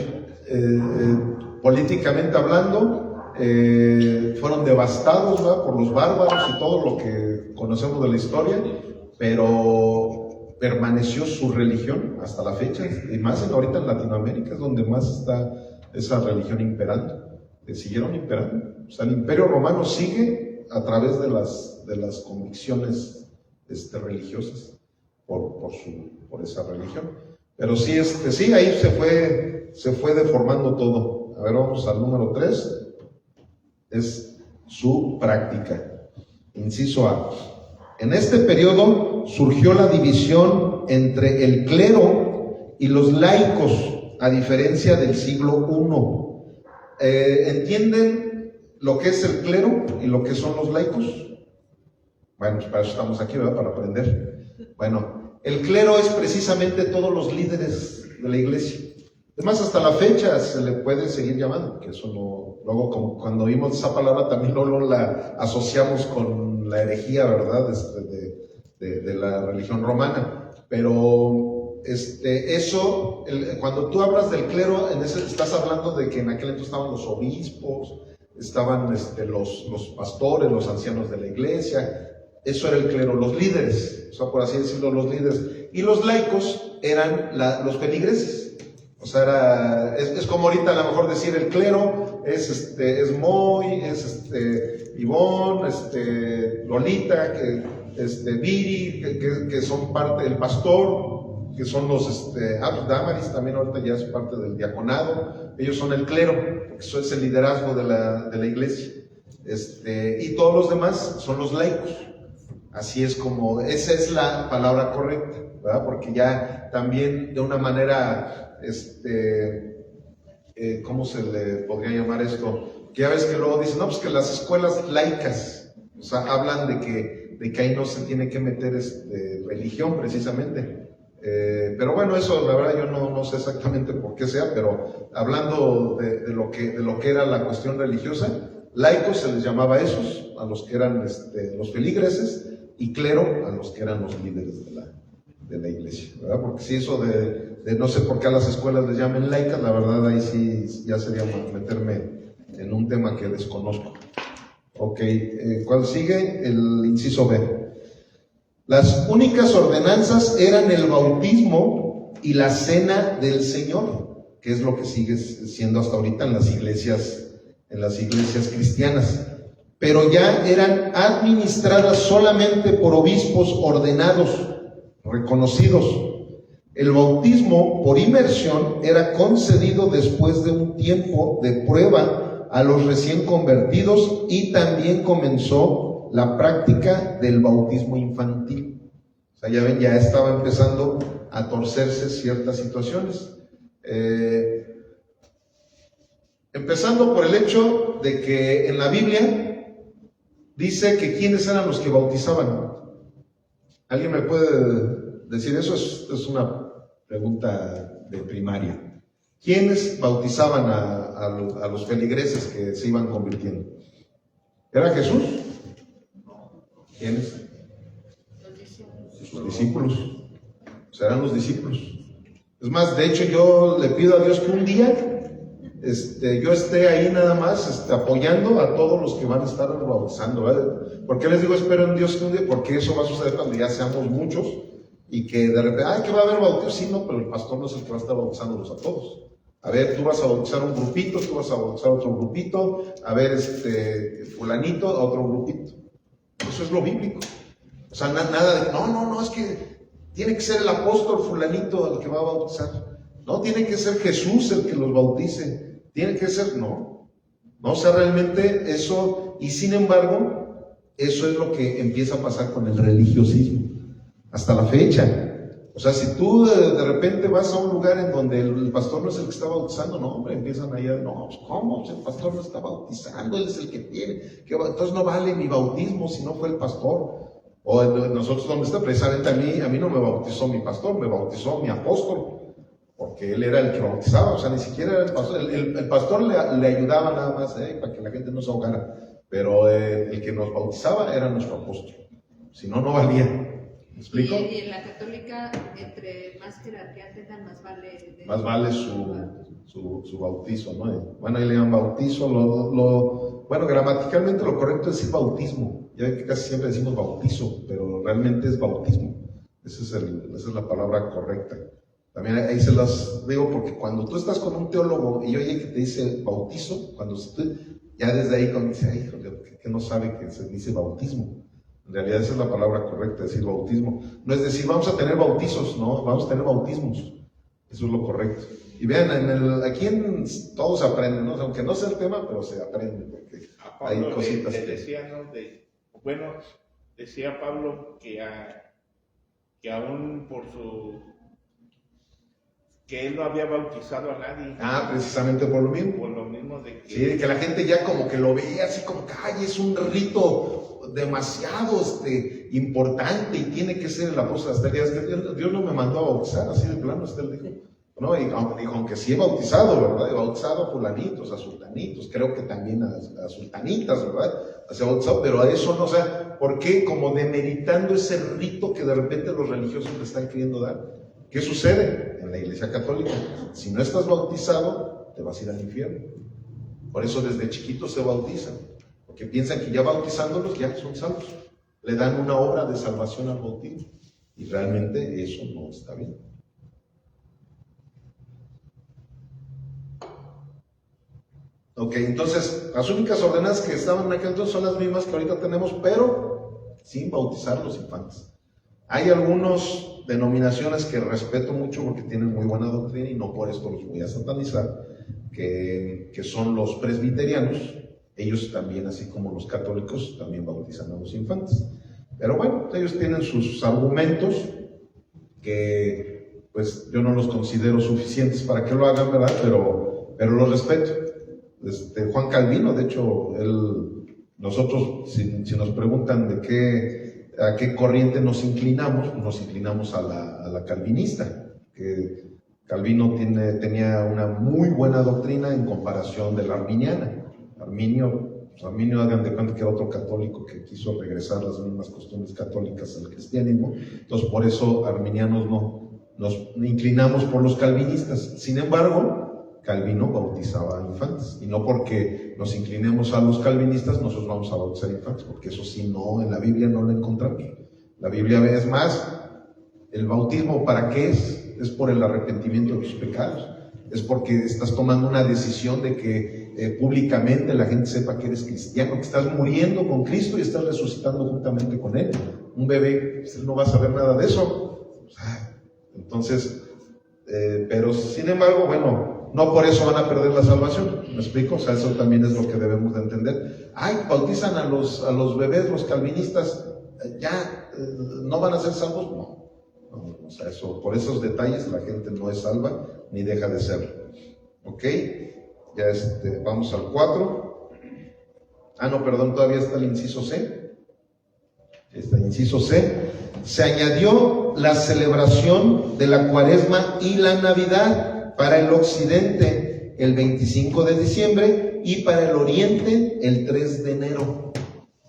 políticamente hablando, fueron devastados, ¿verdad?, por los bárbaros y todo lo que conocemos de la historia, pero permaneció su religión hasta la fecha, y más ahorita en Latinoamérica es donde más está esa religión imperando, que siguieron imperando. O sea, el imperio romano sigue a través de las convicciones religiosas por esa religión. Pero sí, sí, ahí se fue deformando todo. A ver, vamos al número 3. Es su práctica. Inciso A. En este periodo surgió la división entre el clero y los laicos, a diferencia del siglo I. ¿Entienden lo que es el clero y lo que son los laicos? Bueno, pues para eso estamos aquí, ¿verdad? Para aprender. Bueno, el clero es precisamente todos los líderes de la iglesia. Además, hasta la fecha se le puede seguir llamando, que eso no, luego cuando oímos esa palabra también no la asociamos con la herejía, ¿verdad? De la religión romana. Pero eso, cuando tú hablas del clero, estás hablando de que en aquel entonces estaban los obispos, estaban los pastores, los ancianos de la iglesia. Eso era el clero, los líderes, o sea, por así decirlo, los líderes. Y los laicos eran los feligreses. O sea, es como ahorita a lo mejor decir el clero es Moy, es Ivonne, Lolita, Viri, que son parte del pastor, que son los Damaris también ahorita ya es parte del diaconado. Ellos son el clero, porque eso es el liderazgo de la iglesia. Y todos los demás son los laicos. Así es como, esa es la palabra correcta. ¿verdad? Porque ya también de una manera, ¿cómo se le podría llamar esto? Que ya ves que luego dicen, no, pues que las escuelas laicas, o sea, hablan de que ahí no se tiene que meter religión precisamente. Pero bueno, eso la verdad yo no sé exactamente por qué sea, pero hablando de lo que era la cuestión religiosa, laicos se les llamaba a esos, a los que eran los feligreses, y clero a los que eran los líderes de la iglesia, ¿verdad? Porque si eso de no sé por qué a las escuelas les llamen laicas, la verdad ahí sí ya sería meterme en un tema que desconozco. Ok, ¿cuál sigue? El inciso B. Las únicas ordenanzas eran el bautismo y la cena del Señor, que es lo que sigue siendo hasta ahorita en las iglesias cristianas, pero ya eran administradas solamente por obispos ordenados, reconocidos. El bautismo por inmersión era concedido después de un tiempo de prueba a los recién convertidos, y también comenzó la práctica del bautismo infantil. O sea, ya ven, ya estaba empezando a torcerse ciertas situaciones. Empezando por el hecho de que en la Biblia dice que quiénes eran los que bautizaban. ¿Alguien me puede decir eso? Es una pregunta de primaria. ¿Quiénes bautizaban a los feligreses que se iban convirtiendo? ¿Era Jesús? ¿Quiénes? Sus discípulos. O sea, eran los discípulos. Es más, de hecho yo le pido a Dios que un día yo esté ahí nada más apoyando a todos los que van a estar bautizando, ¿verdad? ¿Por qué les digo espero en Dios que un día? Porque eso va a suceder cuando ya seamos muchos y que de repente, que va a haber bautizo. Sí, no, pero el pastor no es el que va a estar bautizándolos a todos. A ver, tú vas a bautizar un grupito, tú vas a bautizar otro grupito, a ver, fulanito a otro grupito. Eso es lo bíblico. O sea, nada de, no, es que tiene que ser el apóstol fulanito el que va a bautizar. No, tiene que ser Jesús el que los bautice. Tiene que ser, no, o sea, realmente eso, y sin embargo, eso es lo que empieza a pasar con el religiosismo, hasta la fecha. O sea, si tú de repente vas a un lugar en donde el pastor no es el que está bautizando, no, hombre, empiezan ahí a, no, pues, ¿cómo? El pastor no está bautizando, él es el que tiene, entonces no vale mi bautismo si no fue el pastor. O nosotros donde está, precisamente a mí no me bautizó mi pastor, me bautizó mi apóstol. Porque él era el que bautizaba, o sea, ni siquiera era el pastor. El pastor le ayudaba nada más, para que la gente no se ahogara. Pero el que nos bautizaba era nuestro apóstol. Si no, no valía. ¿Me explico? Y en la católica, entre más jerarquía tengan, más vale. Más vale su bautizo, ¿no? Bueno, ahí le llaman bautizo. Bueno, gramaticalmente lo correcto es decir bautismo. Ya ven que casi siempre decimos bautizo, pero realmente es bautismo. Esa es la palabra correcta. También ahí se las digo porque cuando tú estás con un teólogo y oye que te dice bautizo, ya desde ahí cuando dice, ay, híjole, que no sabe que se dice bautismo. En realidad esa es la palabra correcta, decir bautismo. No es decir, vamos a tener bautizos, no, vamos a tener bautismos. Eso es lo correcto. Y vean, aquí todos aprenden, ¿no? Aunque no sea el tema, pero se aprende, porque hay cositas decía, ¿no? Decía Pablo que aún que él no había bautizado a nadie. Precisamente por lo mismo. Por lo mismo de que... Sí, que la gente ya como que lo veía así como que, ay, es un rito demasiado importante y tiene que ser el apóstol. Hasta que Dios no me mandó a bautizar, así de plano, él dijo. No, y aunque sí he bautizado, ¿verdad? He bautizado a fulanitos, a sultanitos, creo que también a sultanitas, ¿verdad? Se ha bautizado, pero a eso no, o sea, ¿por qué? Como demeritando ese rito que de repente los religiosos le están queriendo dar. ¿Qué sucede en la Iglesia Católica? Si no estás bautizado, te vas a ir al infierno. Por eso desde chiquitos se bautizan, porque piensan que ya bautizándolos ya son salvos. Le dan una obra de salvación al bautismo, y realmente eso no está bien. Ok, entonces las únicas ordenanzas que estaban en aquel entonces son las mismas que ahorita tenemos, pero sin bautizar los infantes. Hay algunas denominaciones que respeto mucho porque tienen muy buena doctrina y no por esto los voy a satanizar, que son los presbiterianos. Ellos también, así como los católicos, también bautizan a los infantes. Pero bueno, ellos tienen sus argumentos que pues yo no los considero suficientes para que lo hagan, ¿verdad? Pero los respeto. Juan Calvino, de hecho, nosotros, si nos preguntan a qué corriente nos inclinamos a la calvinista, que Calvino tenía una muy buena doctrina en comparación de la arminiana. Arminio, hagan de cuenta que era otro católico que quiso regresar las mismas costumbres católicas al cristianismo. Entonces, por eso arminianos nos inclinamos por los calvinistas. Sin embargo, Calvino bautizaba infantes, y no porque nos inclinemos a los calvinistas nosotros vamos a bautizar infantes, porque eso sí, no, en la Biblia no lo encontramos. La Biblia es más, el bautismo, ¿para qué es? Es por el arrepentimiento de tus pecados, es porque estás tomando una decisión de que públicamente la gente sepa que eres cristiano, que estás muriendo con Cristo y estás resucitando juntamente con Él. Un bebé, pues, no va a saber nada de eso. Entonces, pero sin embargo, bueno, no por eso van a perder la salvación, ¿me explico? O sea, eso también es lo que debemos de entender. Bautizan a los bebés, los calvinistas, ¿no van a ser salvos? No, o sea, por esos detalles la gente no es salva, ni deja de serlo. ¿Ok? Ya vamos al 4. No, perdón, todavía está el inciso C. Inciso C. Se añadió la celebración de la Cuaresma y la Navidad para el occidente el 25 de diciembre y para el oriente el 3 de enero.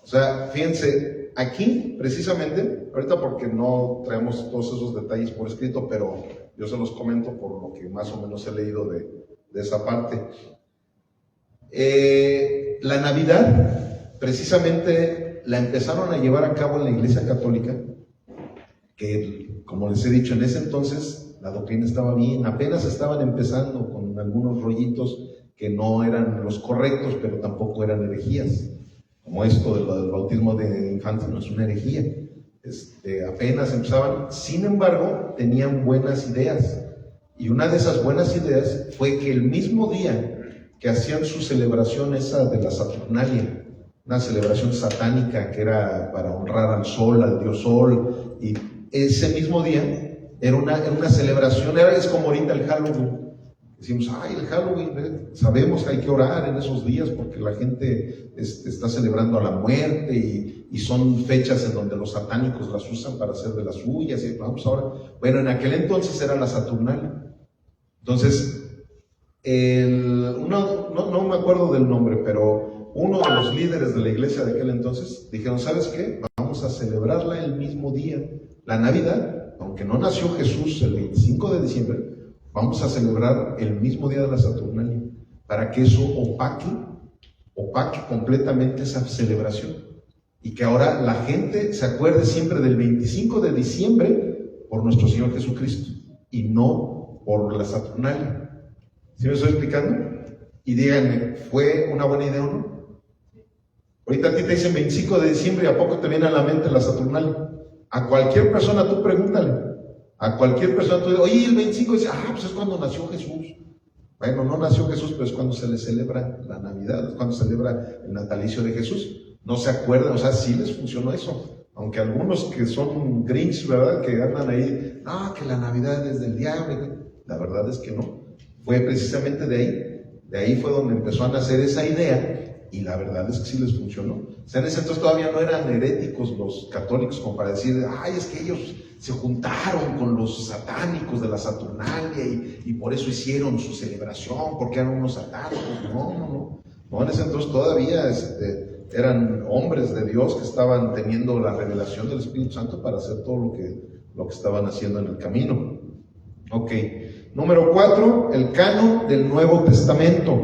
O sea, fíjense, aquí precisamente, ahorita porque no traemos todos esos detalles por escrito, pero yo se los comento por lo que más o menos he leído de esa parte. La Navidad, precisamente, la empezaron a llevar a cabo en la Iglesia Católica, que, como les he dicho, en ese entonces la doctrina estaba bien, apenas estaban empezando con algunos rollitos que no eran los correctos, pero tampoco eran herejías, como esto del bautismo de infantes no es una herejía. Apenas empezaban, sin embargo, tenían buenas ideas, y una de esas buenas ideas fue que el mismo día que hacían su celebración esa de la Saturnalia, una celebración satánica que era para honrar al sol, al dios sol, y ese mismo día era una celebración, es como ahorita el Halloween. Decimos, el Halloween, sabemos que hay que orar en esos días porque la gente está celebrando a la muerte y son fechas en donde los satánicos las usan para hacer de las suyas, y vamos ahora. Bueno, en aquel entonces era la Saturnalia. Entonces, no me acuerdo del nombre, pero uno de los líderes de la iglesia de aquel entonces dijeron, ¿sabes qué? Vamos a celebrarla el mismo día, la Navidad, aunque no nació Jesús el 25 de diciembre, vamos a celebrar el mismo día de la Saturnalia, para que eso opaque completamente esa celebración, y que ahora la gente se acuerde siempre del 25 de diciembre por nuestro Señor Jesucristo, y no por la Saturnalia. ¿Sí me estoy explicando? Y díganme, ¿fue una buena idea o no? Ahorita a ti te dicen 25 de diciembre y ¿a poco te viene a la mente la Saturnalia? A cualquier persona tú pregúntale. A cualquier persona tú dices, oye, el 25 dice, pues es cuando nació Jesús. Bueno, no nació Jesús, pero es cuando se le celebra la Navidad, es cuando se celebra el natalicio de Jesús. No se acuerdan, o sea, sí les funcionó eso. Aunque algunos que son grinch, ¿verdad? Que andan ahí, que la Navidad es del diablo. La verdad es que no. Fue precisamente de ahí fue donde empezó a nacer esa idea, y la verdad es que sí les funcionó. O sea, en ese entonces todavía no eran heréticos los católicos como para decir, es que ellos se juntaron con los satánicos de la Saturnalia y por eso hicieron su celebración, porque eran unos satánicos. No, en ese entonces todavía eran hombres de Dios que estaban teniendo la revelación del Espíritu Santo para hacer todo lo que estaban haciendo en el camino. Ok. Número 4, el canon del Nuevo Testamento.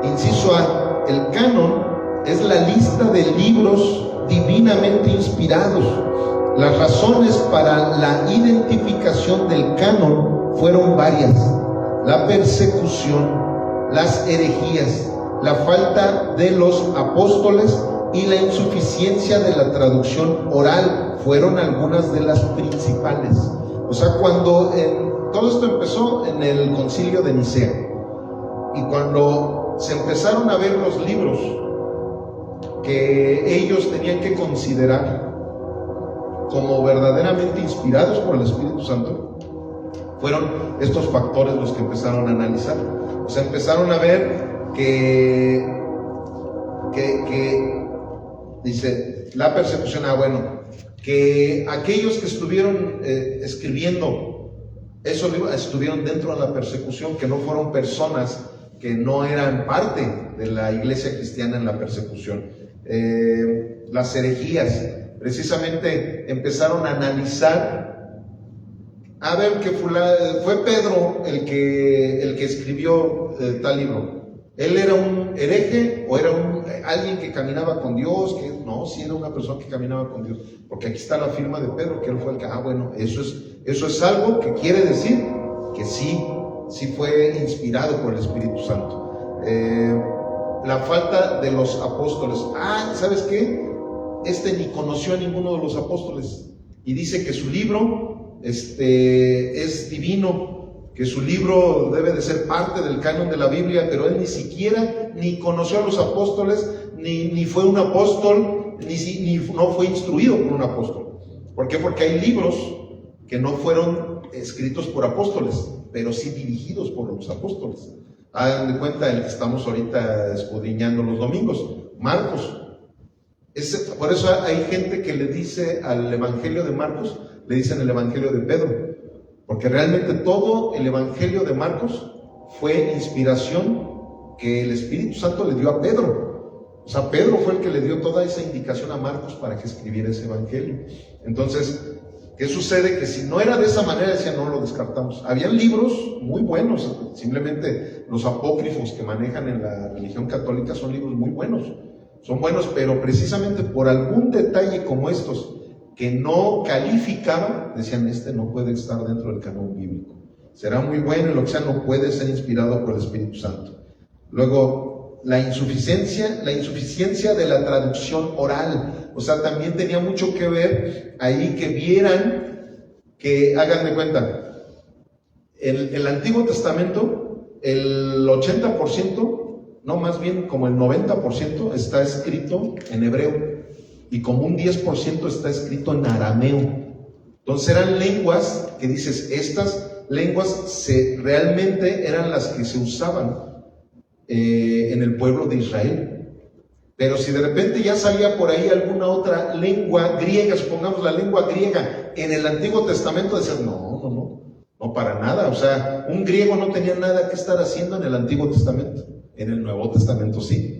Inciso A, el canon es la lista de libros divinamente inspirados. Las razones para la identificación del canon fueron varias: la persecución, las herejías, la falta de los apóstoles y la insuficiencia de la traducción oral fueron algunas de las principales. O sea, cuando todo esto empezó en el Concilio de Nicea, y cuando se empezaron a ver los libros que ellos tenían que considerar como verdaderamente inspirados por el Espíritu Santo, fueron estos factores los que empezaron a analizar. O sea, empezaron a ver que dice, la persecución, que aquellos que estuvieron escribiendo esos libros estuvieron dentro de la persecución, que no fueron personas que no eran parte de la iglesia cristiana en la persecución. Las herejías, precisamente empezaron a analizar, a ver, que fue Pedro el que escribió tal libro. ¿Él era un hereje o era alguien que caminaba con Dios? No, sí era una persona que caminaba con Dios, porque aquí está la firma de Pedro, que él fue el que, eso es algo que quiere decir que sí fue inspirado por el Espíritu Santo. La falta de los apóstoles. ¿Sabes qué? Ni conoció a ninguno de los apóstoles, y dice que su libro es divino, que su libro debe de ser parte del canon de la Biblia, pero él ni siquiera conoció a los apóstoles, ni fue un apóstol, no fue instruido por un apóstol. ¿Por qué? Porque hay libros que no fueron escritos por apóstoles, pero sí dirigidos por los apóstoles. Hagan de cuenta el que estamos ahorita escudriñando los domingos, Marcos. Por eso hay gente que le dice al Evangelio de Marcos, le dicen el Evangelio de Pedro, porque realmente todo el Evangelio de Marcos fue inspiración que el Espíritu Santo le dio a Pedro. O sea, Pedro fue el que le dio toda esa indicación a Marcos para que escribiera ese Evangelio. Entonces, ¿qué sucede? Que si no era de esa manera, decían, no, lo descartamos. Habían libros muy buenos, simplemente los apócrifos que manejan en la religión católica son libros muy buenos. Son buenos, pero precisamente por algún detalle como estos, que no calificaban, decían, no puede estar dentro del canon bíblico. Será muy bueno y lo que sea, no puede ser inspirado por el Espíritu Santo. Luego, la insuficiencia de la traducción oral. O sea, también tenía mucho que ver ahí que vieran, que hagan de cuenta, el Antiguo Testamento, el 80%, no, más bien como el 90% está escrito en hebreo, y como un 10% está escrito en arameo. Entonces eran lenguas que dices, estas lenguas realmente eran las que se usaban en el pueblo de Israel. Pero si de repente ya salía por ahí alguna otra lengua griega, supongamos la lengua griega en el Antiguo Testamento, decían, no, para nada. O sea, un griego no tenía nada que estar haciendo en el Antiguo Testamento. En el Nuevo Testamento sí.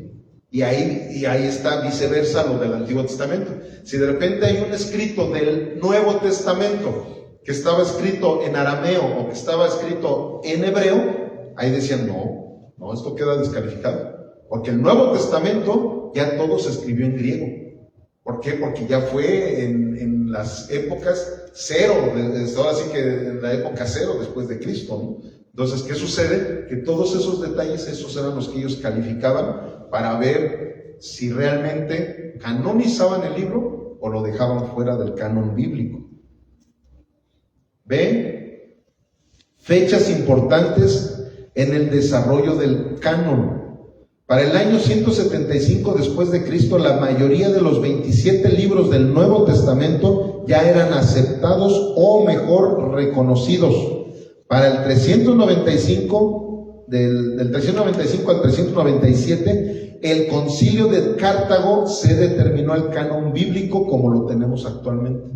Y ahí está viceversa lo del Antiguo Testamento. Si de repente hay un escrito del Nuevo Testamento que estaba escrito en arameo o que estaba escrito en hebreo, ahí decían, no, esto queda descalificado. Porque el Nuevo Testamento ya todo se escribió en griego. ¿Por qué? Porque ya fue en las épocas cero, ahora sí que en la época cero después de Cristo, ¿no? Entonces, ¿qué sucede? Que todos esos detalles, esos eran los que ellos calificaban para ver si realmente canonizaban el libro o lo dejaban fuera del canon bíblico. ¿Ven? Fechas importantes en el desarrollo del canon. Para el año 175 después de Cristo, la mayoría de los 27 libros del Nuevo Testamento ya eran aceptados o mejor reconocidos. Para el 395, del 395 al 397, el concilio de Cartago se determinó el canon bíblico como lo tenemos actualmente.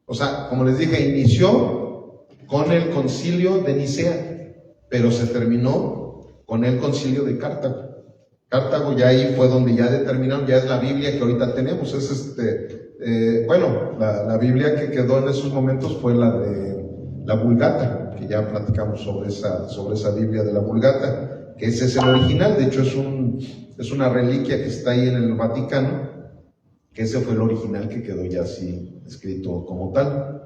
O sea, como les dije, inició con el concilio de Nicea, pero se terminó con el concilio de Cartago. Cartago ya ahí fue donde ya determinaron, ya es la Biblia que ahorita tenemos. Es la Biblia que quedó en esos momentos fue la de la Vulgata, que ya platicamos sobre esa Biblia de la Vulgata, que ese es el original. De hecho es una reliquia que está ahí en el Vaticano, que ese fue el original que quedó ya así escrito como tal.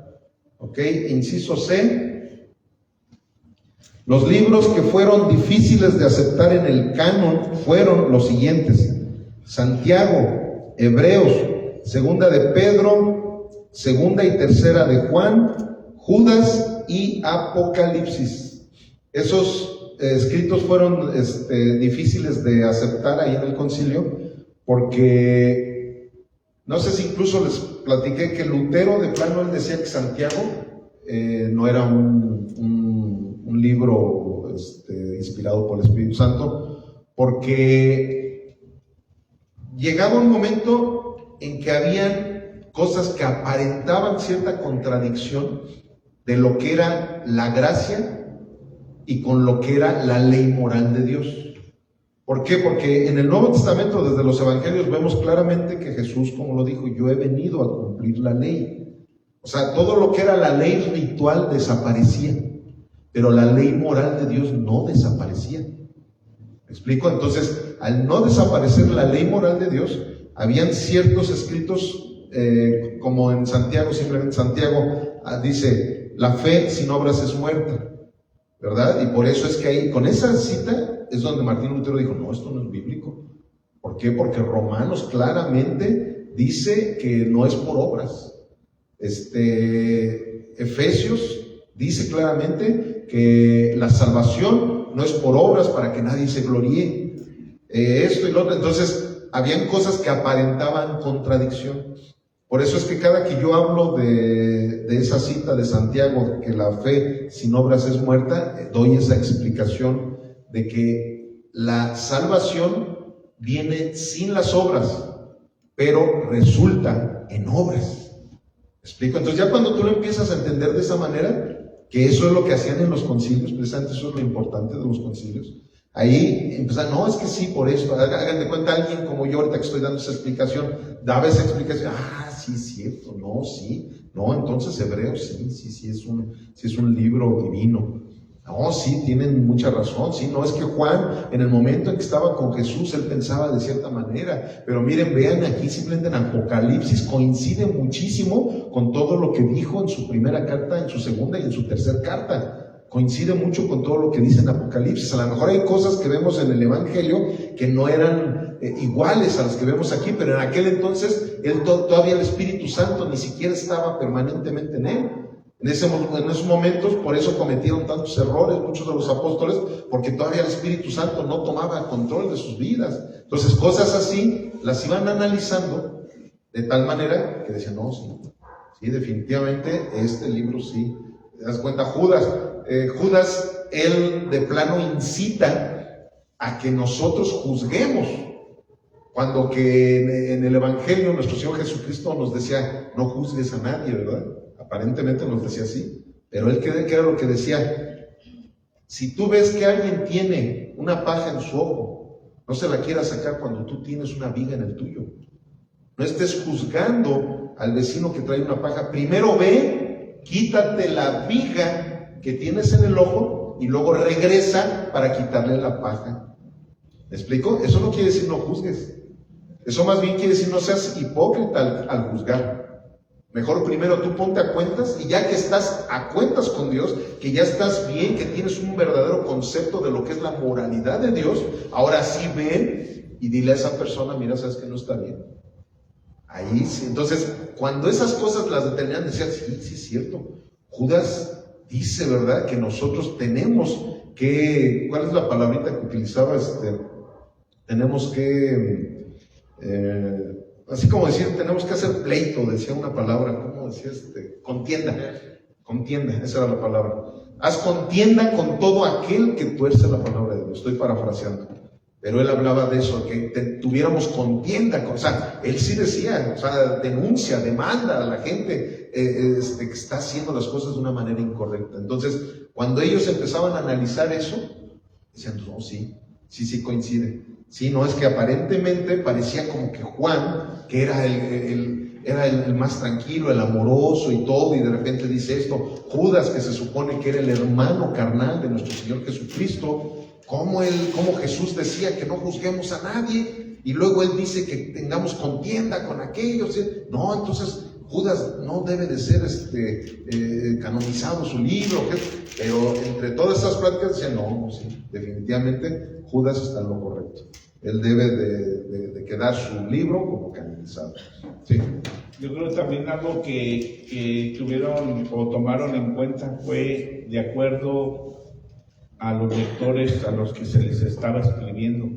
Ok, inciso C. Los libros que fueron difíciles de aceptar en el canon fueron los siguientes: Santiago, Hebreos, Segunda de Pedro, Segunda y Tercera de Juan, Judas y Apocalipsis. Esos escritos fueron difíciles de aceptar ahí en el concilio, porque No sé si incluso les platiqué que Lutero de plano él decía que Santiago no era un libro inspirado por el Espíritu Santo, porque llegaba un momento en que habían cosas que aparentaban cierta contradicción de lo que era la gracia y con lo que era la ley moral de Dios. ¿Por qué? Porque en el Nuevo Testamento, desde los Evangelios, vemos claramente que Jesús, como lo dijo, yo he venido a cumplir la ley. O sea, todo lo que era la ley ritual desaparecía, pero la ley moral de Dios no desaparecía. ¿Me explico? Entonces, al no desaparecer la ley moral de Dios, habían ciertos escritos, como en Santiago, simplemente Santiago dice, la fe sin obras es muerta, ¿verdad? Y por eso es que ahí, con esa cita, es donde Martín Lutero dijo, no, esto no es bíblico. ¿Por qué? Porque Romanos claramente dice que no es por obras. Efesios dice claramente que la salvación no es por obras para que nadie se gloríe. Esto y lo otro. Entonces, habían cosas que aparentaban contradicción. Por eso es que cada que yo hablo de esa cita de Santiago, de que la fe sin obras es muerta, doy esa explicación de que la salvación viene sin las obras, pero resulta en obras. ¿Me explico? Entonces ya cuando tú lo empiezas a entender de esa manera, que eso es lo que hacían en los concilios, precisamente eso es lo importante de los concilios, ahí empiezan, no, es que sí, por esto, hagan de cuenta alguien como yo ahorita que estoy dando esa explicación, daba esa explicación, sí, es cierto, no, sí, no, entonces Hebreos, sí es un libro divino. No, sí, tienen mucha razón, sí, no, es que Juan, en el momento en que estaba con Jesús, él pensaba de cierta manera, pero miren, vean aquí simplemente en Apocalipsis, coincide muchísimo con todo lo que dijo en su primera carta, en su segunda y en su tercera carta, coincide mucho con todo lo que dice en Apocalipsis. A lo mejor hay cosas que vemos en el Evangelio que no eran iguales a las que vemos aquí, pero en aquel entonces, todavía el Espíritu Santo ni siquiera estaba permanentemente en él. En esos momentos, por eso cometieron tantos errores muchos de los apóstoles, porque todavía el Espíritu Santo no tomaba control de sus vidas. Entonces, cosas así las iban analizando de tal manera que decían, no, sí, definitivamente este libro sí. ¿Te das cuenta? Judas, él de plano incita a que nosotros juzguemos, cuando que en el Evangelio nuestro Señor Jesucristo nos decía, no juzgues a nadie, ¿verdad? Aparentemente nos decía así, pero él, ¿qué era lo que decía? Si tú ves que alguien tiene una paja en su ojo, no se la quieras sacar cuando tú tienes una viga en el tuyo. No estés juzgando al vecino que trae una paja. Primero ve, quítate la viga que tienes en el ojo y luego regresa para quitarle la paja. ¿Me explico? Eso no quiere decir no juzgues. Eso más bien quiere decir no seas hipócrita al juzgar. Mejor primero tú ponte a cuentas, y ya que estás a cuentas con Dios, que ya estás bien, que tienes un verdadero concepto de lo que es la moralidad de Dios, ahora sí ven y dile a esa persona, mira, sabes que no está bien. Ahí sí. Entonces, cuando esas cosas las determinan, decían, sí, es cierto. Judas dice, ¿verdad?, que nosotros tenemos que, ¿cuál es la palabrita que utilizaba? Tenemos que... así como decir, tenemos que hacer pleito, decía una palabra, ¿cómo decía? Contienda, esa era la palabra. Haz contienda con todo aquel que tuerce la palabra de Dios. Estoy parafraseando, pero él hablaba de eso, que tuviéramos contienda, o sea, él sí decía, o sea, denuncia, demanda a la gente que está haciendo las cosas de una manera incorrecta. Entonces, cuando ellos empezaban a analizar eso, decían, no, sí coincide. Sí, no, es que aparentemente parecía como que Juan, que era el más tranquilo, el amoroso y todo, y de repente dice esto. Judas, que se supone que era el hermano carnal de nuestro Señor Jesucristo, como Jesús decía que no juzguemos a nadie, y luego él dice que tengamos contienda con aquellos. ¿Sí? No, entonces Judas no debe de ser canonizado su libro, pero entre todas esas pláticas decían, no, sí, definitivamente Judas está en lo correcto. Él debe de quedar su libro como canonizado. Sí. Yo creo que también algo que tuvieron o tomaron en cuenta fue de acuerdo a los lectores a los que se les estaba escribiendo,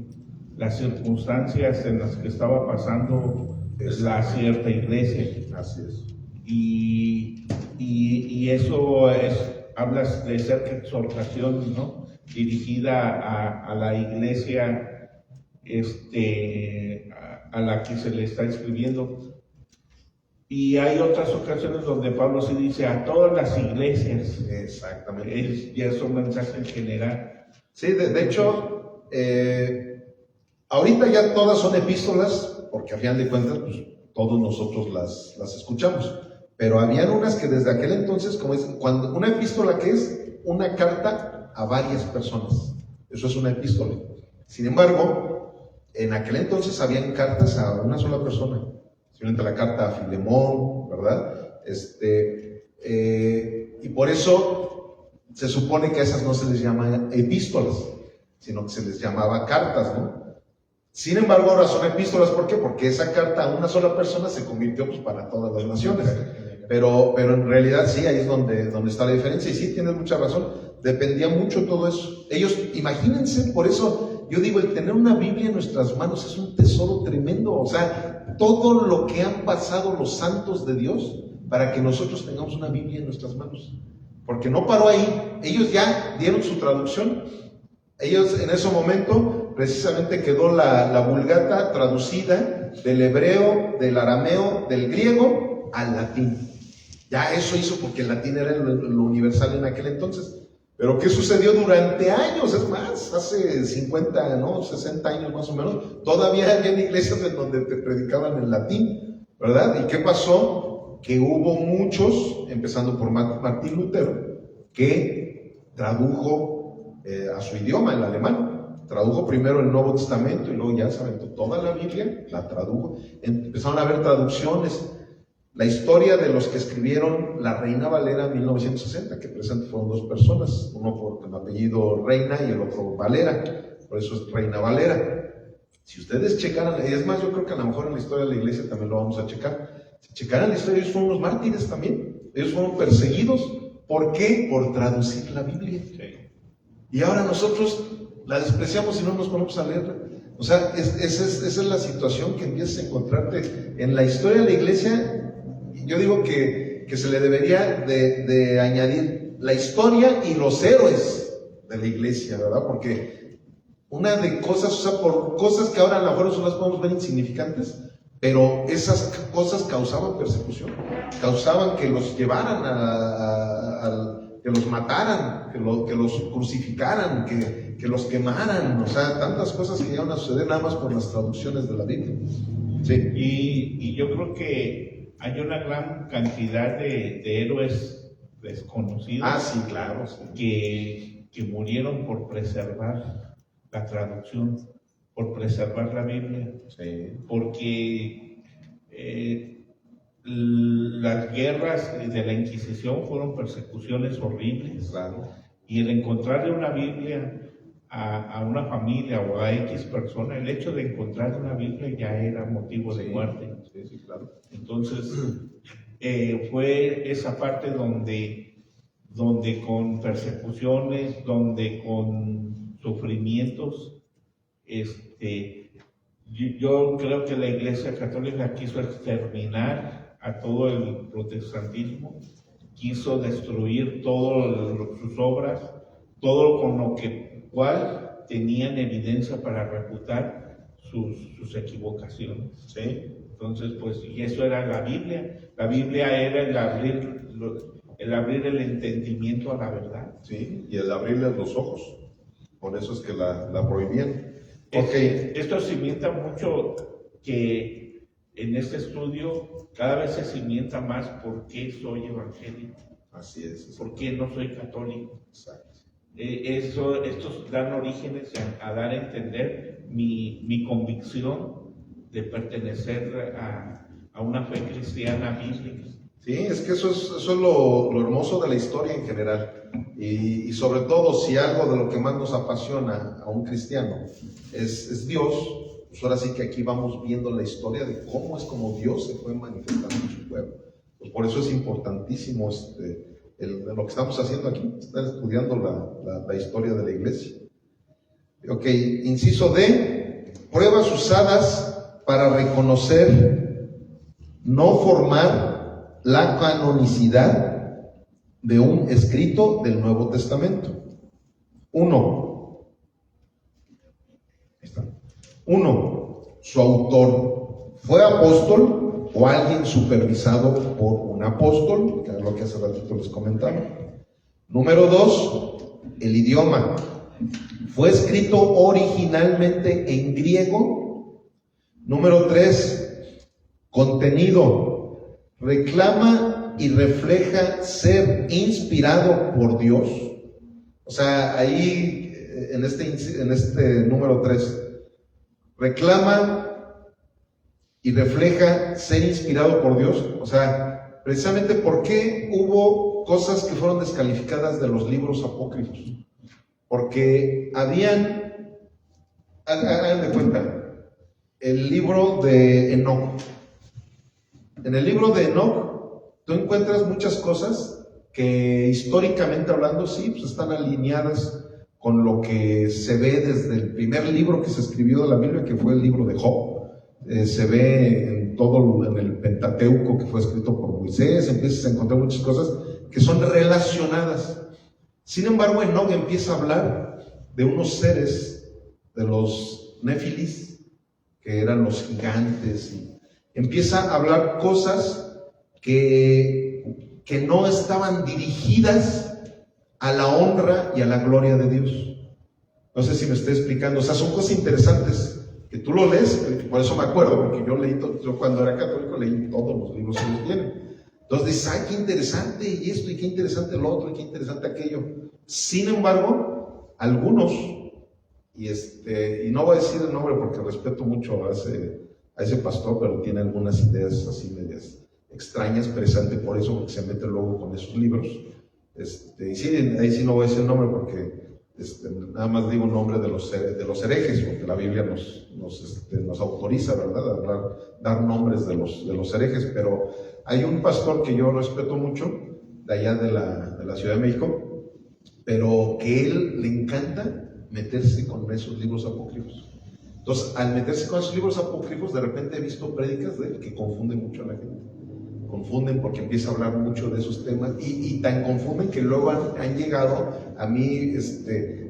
las circunstancias en las que estaba pasando la cierta iglesia. Así es. Y eso hablas de cerca exhortación, ¿no? Dirigida a la iglesia a la que se le está escribiendo. Y hay otras ocasiones donde Pablo sí dice a todas las iglesias. Exactamente. Ya es un mensaje en general. Sí, de hecho, ahorita ya todas son epístolas, porque a final de cuentas, pues, todos nosotros las escuchamos. Pero habían unas que desde aquel entonces, como es, cuando una epístola que es una carta a varias personas. Eso es una epístola. Sin embargo, en aquel entonces habían cartas a una sola persona. Simplemente la carta a Filemón, ¿verdad? Y por eso se supone que a esas no se les llama epístolas, sino que se les llamaba cartas, ¿no? Sin embargo, ahora son epístolas. ¿Por qué? Porque esa carta a una sola persona se convirtió, pues, para todas las naciones. Pero en realidad sí, ahí es donde está la diferencia. Y sí, tienes mucha razón. Dependía mucho todo eso. Ellos, imagínense, por eso yo digo, el tener una Biblia en nuestras manos es un tesoro tremendo. O sea, todo lo que han pasado los santos de Dios para que nosotros tengamos una Biblia en nuestras manos. Porque no paró ahí. Ellos ya dieron su traducción. Ellos en ese momento precisamente quedó la Vulgata traducida del hebreo, del arameo, del griego al latín. Ya eso hizo, porque el latín era lo universal en aquel entonces. Pero ¿qué sucedió durante años? Es más, hace 50, ¿no? 60 años más o menos, todavía había iglesias en donde te predicaban en latín, ¿verdad? ¿Y qué pasó? Que hubo muchos, empezando por Martín Lutero, que tradujo a su idioma, el alemán. Tradujo primero el Nuevo Testamento y luego ya se aventó toda la Biblia, la tradujo. Empezaron a haber traducciones. La historia de los que escribieron La Reina Valera 1960, que presente fueron dos personas, uno por el apellido Reina y el otro Valera, por eso es Reina Valera. Si ustedes checaran, es más, yo creo que a lo mejor en la historia de la iglesia también lo vamos a checar. Si checaran la historia, ellos fueron unos mártires también, ellos fueron perseguidos. ¿Por qué? Por traducir la Biblia. Sí. Y ahora nosotros la despreciamos y no nos ponemos a leerla. O sea, esa es la situación que empiezas a encontrarte en la historia de la iglesia. Yo digo que se le debería de añadir la historia y los héroes de la iglesia, ¿verdad? Porque una de cosas, o sea, por cosas que ahora a lo mejor nosotros las podemos ver insignificantes, pero esas cosas causaban persecución, causaban que los llevaran que los mataran, que los crucificaran, que los quemaran, o sea, tantas cosas que iban a suceder nada más por las traducciones de la Biblia. Sí. Y yo creo que hay una gran cantidad de héroes desconocidos. Sí, claro. Sí. Que murieron por preservar la traducción, por preservar la Biblia. Sí. Porque las guerras de la Inquisición fueron persecuciones horribles. Claro. Y el encontrarle una Biblia a una familia o a X persona, el hecho de encontrar una Biblia ya era motivo de muerte. Sí, claro. Entonces, fue esa parte donde con persecuciones, donde con sufrimientos, yo creo que la Iglesia Católica quiso exterminar a todo el protestantismo, quiso destruir todas sus obras, todo con lo cual tenían evidencia para refutar sus equivocaciones. Sí. Entonces, pues, y eso era la Biblia. La Biblia era el abrir el entendimiento a la verdad. Sí, y el abrirles los ojos. Por eso es que la prohibían. Esto cimienta mucho que en este estudio cada vez se cimienta más por qué soy evangélico. Así es. ¿Por qué no soy católico? Exacto. Estos dan orígenes a dar a entender mi convicción de pertenecer a una fe cristiana bíblica. Sí, es que eso es lo hermoso de la historia en general. Y sobre todo, si algo de lo que más nos apasiona a un cristiano es Dios, pues ahora sí que aquí vamos viendo la historia de cómo es como Dios se fue manifestando en su pueblo. Pues por eso es importantísimo lo que estamos haciendo aquí, estar estudiando la historia de la iglesia. Inciso D, pruebas usadas para reconocer no formar la canonicidad de un escrito del Nuevo Testamento. Uno, su autor fue apóstol o alguien supervisado por un apóstol, que es lo que hace ratito les comentaba. Número 2, el idioma. Fue escrito originalmente en griego. Número 3, contenido. Reclama y refleja ser inspirado por Dios. O sea, ahí en este número 3, reclama y refleja ser inspirado por Dios. O sea, precisamente ¿por qué hubo cosas que fueron descalificadas de los libros apócrifos? Porque hagan de cuenta, el libro de Enoc. En el libro de Enoc, tú encuentras muchas cosas que históricamente hablando, sí, pues están alineadas con lo que se ve desde el primer libro que se escribió de la Biblia, que fue el libro de Job. Se ve en el Pentateuco, que fue escrito por Moisés. Empiezas a encontrar muchas cosas que son relacionadas. Sin embargo, Enoc empieza a hablar de unos seres, de los Nefilis, que eran los gigantes, y empieza a hablar cosas que no estaban dirigidas a la honra y a la gloria de Dios. No sé si me estoy explicando. O sea, son cosas interesantes que tú lo lees, por eso me acuerdo, porque yo cuando era católico leí todos los libros que ellos tienen. Entonces dices, ay, qué interesante y esto, y qué interesante lo otro, y qué interesante aquello. Sin embargo, algunos, y no voy a decir el nombre porque respeto mucho a ese pastor, pero tiene algunas ideas así medias extrañas, precisamente por eso, porque se mete luego con esos libros. Y sí, ahí sí no voy a decir el nombre porque nada más digo el nombre de los herejes, porque la Biblia nos autoriza, ¿verdad?, a dar nombres de los herejes. Pero hay un pastor que yo respeto mucho, de allá de la Ciudad de México, pero que él le encanta meterse con esos libros apócrifos. Entonces, al meterse con esos libros apócrifos, de repente he visto prédicas de él que confunden mucho a la gente. Confunden porque empieza a hablar mucho de esos temas y tan confunden que luego han llegado a mí,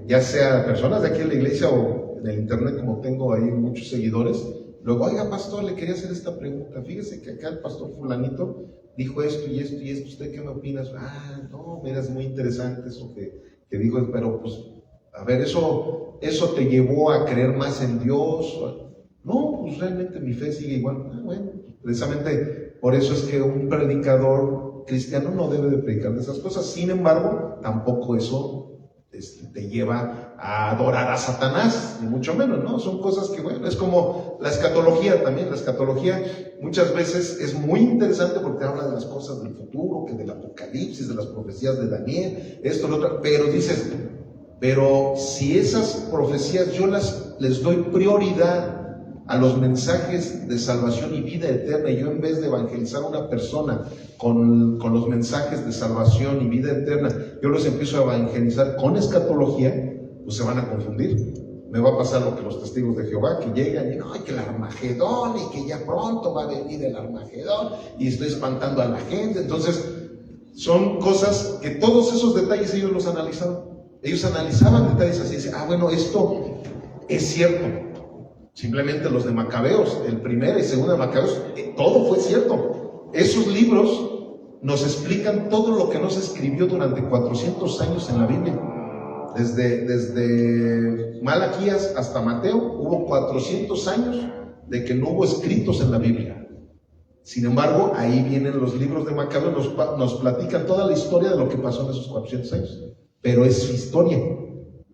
ya sea personas de aquí en la iglesia o en el internet, como tengo ahí muchos seguidores. Luego, oiga, pastor, le quería hacer esta pregunta. Fíjese que acá el pastor fulanito dijo esto y esto y esto. ¿Usted qué me opinas? Ah, no, mira, es muy interesante eso que dijo, pero pues, a ver, ¿eso te llevó a creer más en Dios? No, pues realmente mi fe sigue igual. Ah, bueno, precisamente por eso es que un predicador cristiano no debe de predicar de esas cosas. Sin embargo, tampoco eso te lleva a adorar a Satanás, ni mucho menos, ¿no? Son cosas que, bueno, es como la escatología también. La escatología muchas veces es muy interesante porque habla de las cosas del futuro, que del apocalipsis, de las profecías de Daniel, esto, lo otro, pero dices, pero si esas profecías yo les doy prioridad a los mensajes de salvación y vida eterna, y yo en vez de evangelizar a una persona con los mensajes de salvación y vida eterna, yo los empiezo a evangelizar con escatología, pues se van a confundir. Me va a pasar lo que los testigos de Jehová, que llegan y no, que el Armagedón, y que ya pronto va a venir el Armagedón, y estoy espantando a la gente. Entonces, son cosas que todos esos detalles ellos los analizaban. Ellos analizaban detalles así, decían, bueno, esto es cierto. Simplemente los de Macabeos, el primero y segundo de Macabeos, todo fue cierto. Esos libros nos explican todo lo que no se escribió durante 400 años en la Biblia. Desde Malaquías hasta Mateo hubo 400 años de que no hubo escritos en la Biblia. Sin embargo, ahí vienen los libros de Macabeos, nos platican toda la historia de lo que pasó en esos 400 años. Pero es historia.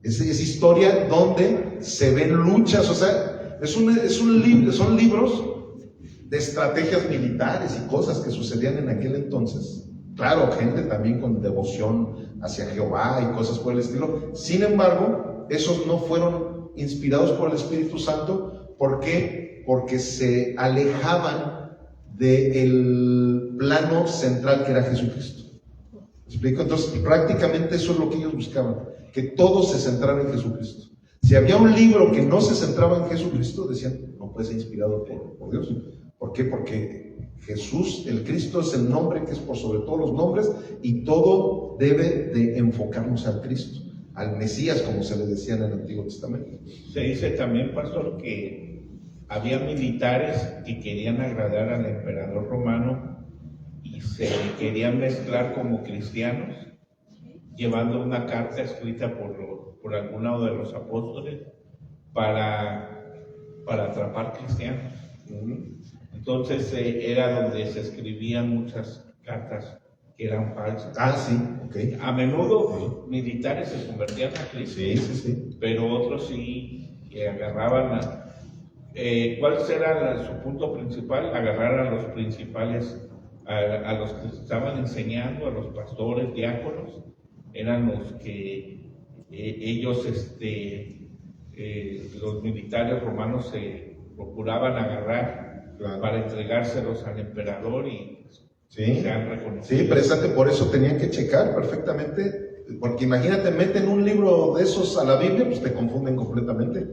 Es historia donde se ven luchas, o sea, son libros de estrategias militares y cosas que sucedían en aquel entonces. Claro, gente también con devoción hacia Jehová y cosas por el estilo. Sin embargo, esos no fueron inspirados por el Espíritu Santo. ¿Por qué? Porque se alejaban del plano central que era Jesucristo. ¿Me explico? Entonces, prácticamente eso es lo que ellos buscaban, que todo se centrara en Jesucristo. Si había un libro que no se centraba en Jesucristo, decían, no puede ser inspirado por Dios. ¿Por qué? Porque Jesús, el Cristo, es el nombre que es por sobre todos los nombres, y todo debe de enfocarnos al Cristo, al Mesías, como se le decía en el Antiguo Testamento. Se dice también, pastor, que había militares que querían agradar al emperador romano y se querían mezclar como cristianos, llevando una carta escrita por alguno de los apóstoles para atrapar cristianos. Entonces era donde se escribían muchas cartas que eran falsas. Ah, sí, ok. A menudo militares se convertían a Cristo, Sí. pero otros sí agarraban ¿cuál será su punto principal? Agarrar a los principales, a los que estaban enseñando, a los pastores, diáconos, eran los que ellos, los militares romanos se procuraban agarrar, claro, para entregárselos al emperador y sean reconocidos. Sí, precisamente por eso tenían que checar perfectamente, porque imagínate, meten un libro de esos a la Biblia, pues te confunden completamente.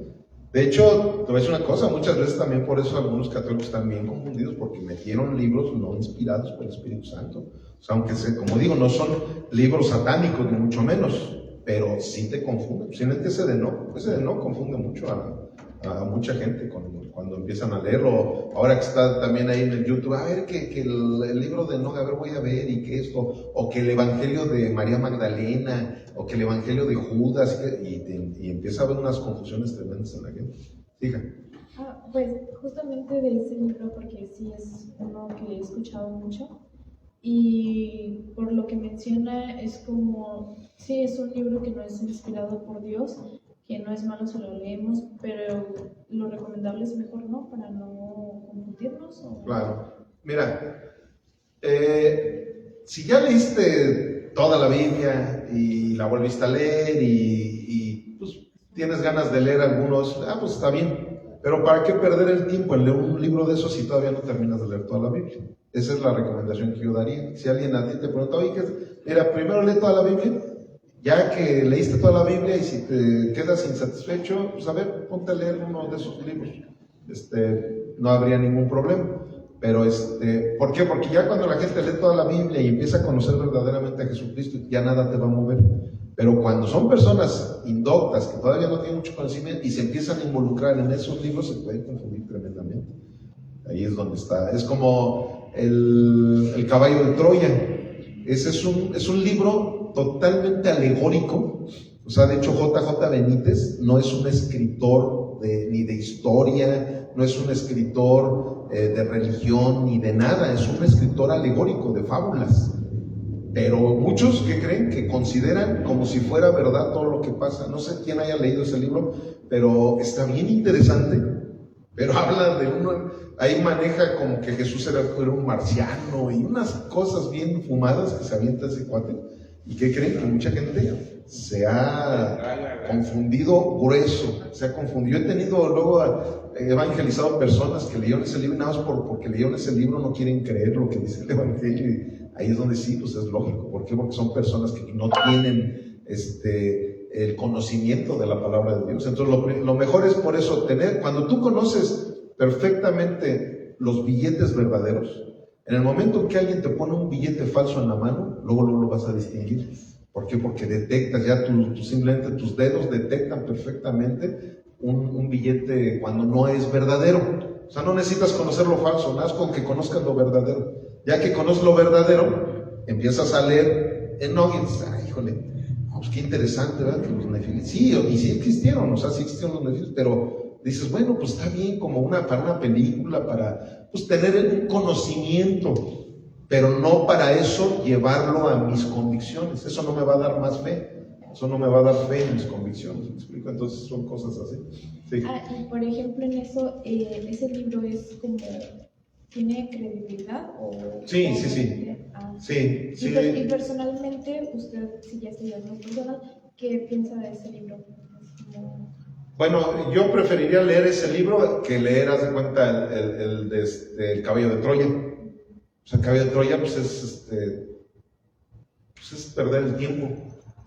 De hecho, te voy a decir una cosa, muchas veces también por eso algunos católicos están bien confundidos, porque metieron libros no inspirados por el Espíritu Santo. O sea, aunque como digo, no son libros satánicos, ni mucho menos, pero sí te confunden. Simplemente ese de no confunde mucho a mucha gente cuando empiezan a leerlo. Ahora que está también ahí en el YouTube, a ver que el libro de Enoch, a ver, voy a ver, y que esto, o que el Evangelio de María Magdalena, o que el Evangelio de Judas, y empieza a haber unas confusiones tremendas en la gente. Diga. Pues justamente de ese libro, porque sí es uno que he escuchado mucho, y por lo que menciona es como, sí es un libro que no es inspirado por Dios, que no es malo si lo leemos, pero lo recomendable es mejor no, para no confundirnos. Claro. Mira, si ya leíste toda la Biblia y la volviste a leer y pues tienes ganas de leer algunos, pues está bien. Pero ¿para qué perder el tiempo en leer un libro de esos si todavía no terminas de leer toda la Biblia? Esa es la recomendación que yo daría. Si alguien a ti te pregunta, oye, mira, primero lee toda la Biblia, ya que leíste toda la Biblia, y si te quedas insatisfecho, pues a ver, ponte a leer uno de esos libros. No habría ningún problema. Pero, ¿por qué? Porque ya cuando la gente lee toda la Biblia y empieza a conocer verdaderamente a Jesucristo, ya nada te va a mover. Pero cuando son personas indoctas que todavía no tienen mucho conocimiento y se empiezan a involucrar en esos libros, se pueden confundir tremendamente. Ahí es donde está. Es como el caballo de Troya. Ese es un libro totalmente alegórico. O sea, de hecho, J.J. Benítez no es un escritor ni de historia, no es un escritor de religión ni de nada, es un escritor alegórico de fábulas. Pero muchos que creen, que consideran como si fuera verdad todo lo que pasa. No sé quién haya leído ese libro, pero está bien interesante. Pero habla de ahí maneja como que Jesús era un marciano y unas cosas bien fumadas que se avienta ese cuate. ¿Y qué creen? Que mucha gente se ha confundido grueso, se ha confundido. Yo he tenido luego evangelizado personas que leyeron ese libro, nada más porque leyeron ese libro no quieren creer lo que dice el Evangelio, y ahí es donde sí, pues es lógico. ¿Por qué? Porque son personas que no tienen el conocimiento de la palabra de Dios. Entonces lo mejor es por eso cuando tú conoces perfectamente los billetes verdaderos, en el momento que alguien te pone un billete falso en la mano, luego lo vas a distinguir. ¿Por qué? Porque detectas ya, simplemente tus dedos detectan perfectamente un billete cuando no es verdadero. O sea, no necesitas conocer lo falso, nada más con que conozcas lo verdadero. Ya que conoces lo verdadero, empiezas a leer Enoch y dices, híjole, pues qué interesante, ¿verdad? Que los nefilim, sí, y sí existieron, o sea, sí existieron los nefilim, pero dices, bueno, pues está bien como para una película, para pues tener un conocimiento, pero no para eso llevarlo a mis convicciones. Eso no me va a dar más fe, eso no me va a dar fe en mis convicciones, ¿me explico? Entonces son cosas así. Sí. Y por ejemplo en eso, ese libro es como, ¿tiene credibilidad? Sí. Sí. Sí. Y personalmente, usted, si ya estudia más personal, ¿qué piensa de ese libro? Bueno, yo preferiría leer ese libro que leer, haz de cuenta, el de el Caballo de Troya. O sea, el Caballo de Troya, pues es perder el tiempo.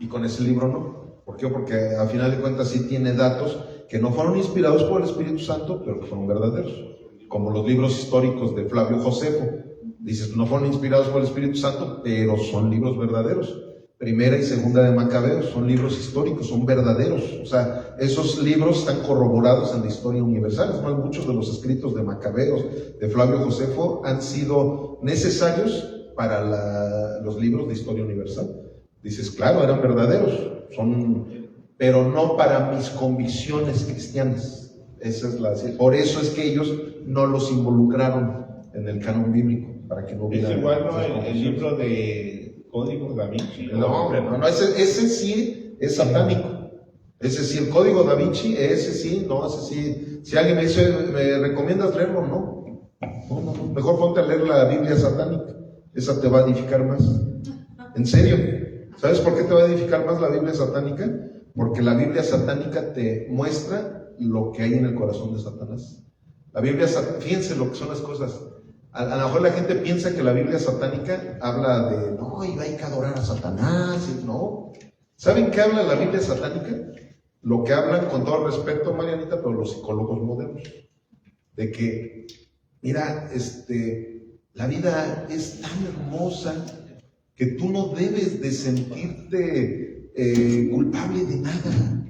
Y con ese libro no. ¿Por qué? Porque a final de cuentas sí tiene datos que no fueron inspirados por el Espíritu Santo, pero que fueron verdaderos. como los libros históricos de Flavio Josefo. Dices, no fueron inspirados por el Espíritu Santo, pero son libros verdaderos. Primera y Segunda de Macabeos son libros históricos, son verdaderos. O sea, esos libros están corroborados en la historia universal. Es más, muchos de los escritos de Macabeos, de Flavio Josefo, han sido necesarios para los libros de historia universal. Dices, claro, eran verdaderos, pero no para mis convicciones cristianas. Esa es por eso es que ellos no los involucraron en el canon bíblico, para que no hubiera... Es igual, ¿no? El libro de Código Da Vinci. No, hombre, no, ese sí es satánico. Ese sí, el Código Da Vinci, ese sí. Si alguien me dice, ¿me recomiendas leerlo? No. Mejor ponte a leer la Biblia satánica. Esa te va a edificar más. En serio. ¿Sabes por qué te va a edificar más la Biblia satánica? Porque la Biblia satánica te muestra lo que hay en el corazón de Satanás. La Biblia satánica, fíjense lo que son las cosas. A lo mejor la gente piensa que la Biblia satánica habla de, no, y hay que adorar a Satanás, no. ¿Saben qué habla la Biblia satánica? Lo que hablan, con todo respeto, Marianita, pero los psicólogos modernos. De que, mira, la vida es tan hermosa que tú no debes de sentirte culpable de nada.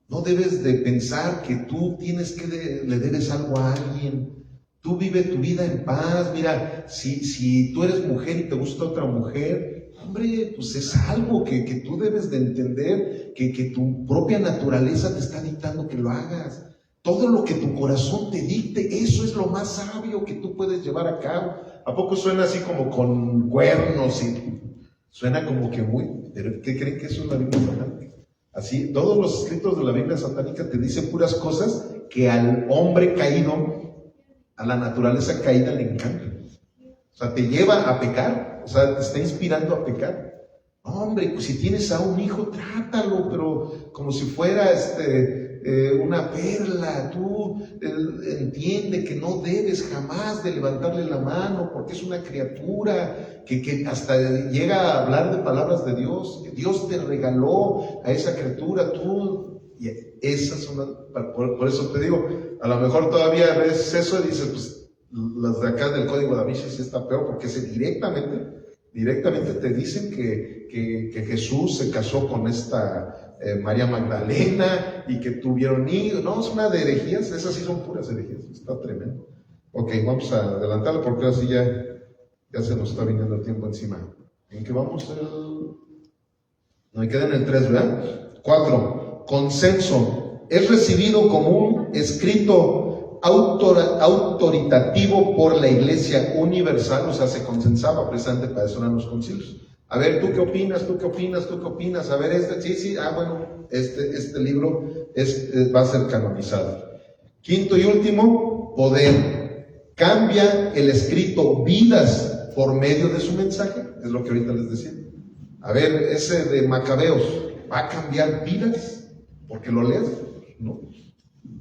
No debes de pensar que tú le debes algo a alguien. Tú vive tu vida en paz. Mira, si tú eres mujer y te gusta otra mujer, hombre, pues es algo que tú debes de entender, que tu propia naturaleza te está dictando que lo hagas. Todo lo que tu corazón te dicte, eso es lo más sabio que tú puedes llevar a cabo. ¿A poco suena así como con cuernos? Suena como que muy... ¿Pero qué creen que eso es la Biblia satánica? Así, todos los escritos de la Biblia satánica te dicen puras cosas que al hombre caído, a la naturaleza caída le encanta. O sea, te lleva a pecar. O sea, te está inspirando a pecar. Hombre, pues si tienes a un hijo, trátalo, pero como si fuera una perla. Tú entiende que no debes jamás de levantarle la mano, porque es una criatura que hasta llega a hablar de palabras de Dios, que Dios te regaló a esa criatura. Y esas son por eso te digo, a lo mejor todavía ves eso y dices, pues las de acá del Código Da Vinci sí está peor, porque directamente te dicen que Jesús se casó con esta María Magdalena y que tuvieron hijos. No, es una de herejías. Esas sí son puras herejías. Está tremendo. Ok, vamos a adelantarlo porque así ya se nos está viniendo el tiempo encima. ¿En qué vamos? No, me queda en el 3, ¿verdad? 4. Consenso. Es recibido como un escrito autoritativo por la Iglesia universal. O sea, se consensaba precisamente para eso eran los concilios. A ver, ¿tú qué opinas? ¿Tú qué opinas? ¿Tú qué opinas? A ver, sí, bueno, este libro va a ser canonizado. 5 y último, poder. Cambia el escrito vidas por medio de su mensaje, es lo que ahorita les decía. A ver, ese de Macabeos, ¿va a cambiar vidas? Porque lo lees, ¿no?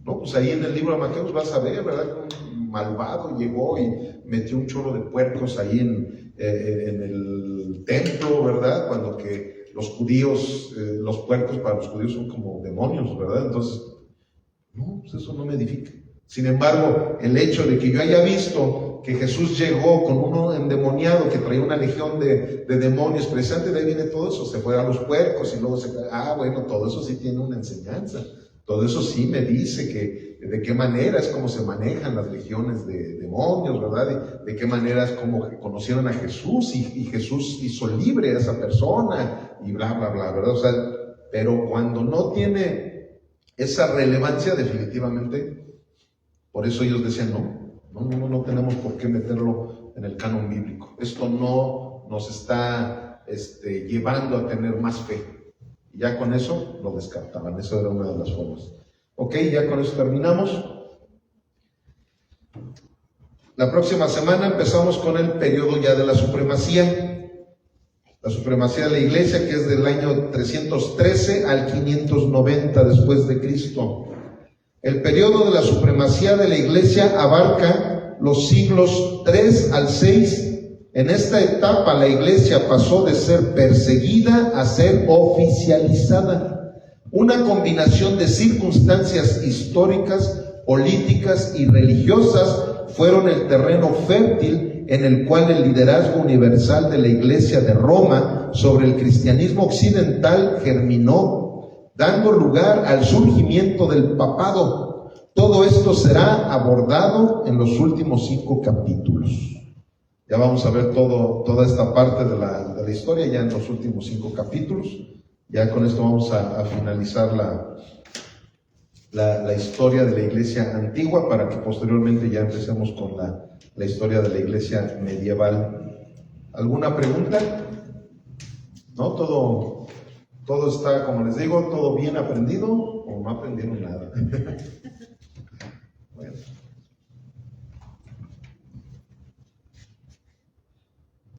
No, pues ahí en el libro de Macabeos vas a ver, ¿verdad? Un malvado llegó y metió un chorro de puercos ahí en el templo, ¿verdad? Cuando que los judíos, los puercos para los judíos son como demonios, ¿verdad? Entonces, no, pues eso no me edifica. Sin embargo, el hecho de que yo haya visto que Jesús llegó con uno endemoniado que traía una legión de demonios, precisamente de ahí viene todo eso, se fue a los puercos y luego bueno, todo eso sí tiene una enseñanza. Todo eso sí me dice que de qué manera es como se manejan las legiones de demonios, ¿verdad? De qué manera es como conocieron a Jesús y Jesús hizo libre a esa persona y bla, bla, bla, ¿verdad? O sea, pero cuando no tiene esa relevancia, definitivamente, por eso ellos decían, no tenemos por qué meterlo en el canon bíblico. Esto no nos está llevando a tener más fe. Ya con eso lo descartaban, eso era una de las formas. Ok, ya con eso terminamos. La próxima semana empezamos con el periodo ya de la supremacía. La supremacía de la iglesia, que es del año 313 al 590 después de Cristo. El periodo de la supremacía de la iglesia abarca los siglos 3 al 6. En esta etapa la iglesia pasó de ser perseguida a ser oficializada. Una combinación de circunstancias históricas, políticas y religiosas fueron el terreno fértil en el cual el liderazgo universal de la Iglesia de Roma sobre el cristianismo occidental germinó, dando lugar al surgimiento del papado. Todo esto será abordado en los últimos 5 capítulos. Ya vamos a ver toda esta parte de la historia ya en los últimos 5 capítulos. Ya con esto vamos a finalizar la historia de la iglesia antigua, para que posteriormente ya empecemos con la historia de la iglesia medieval. ¿Alguna pregunta? ¿No? Todo está, como les digo, todo bien aprendido, o no aprendieron nada.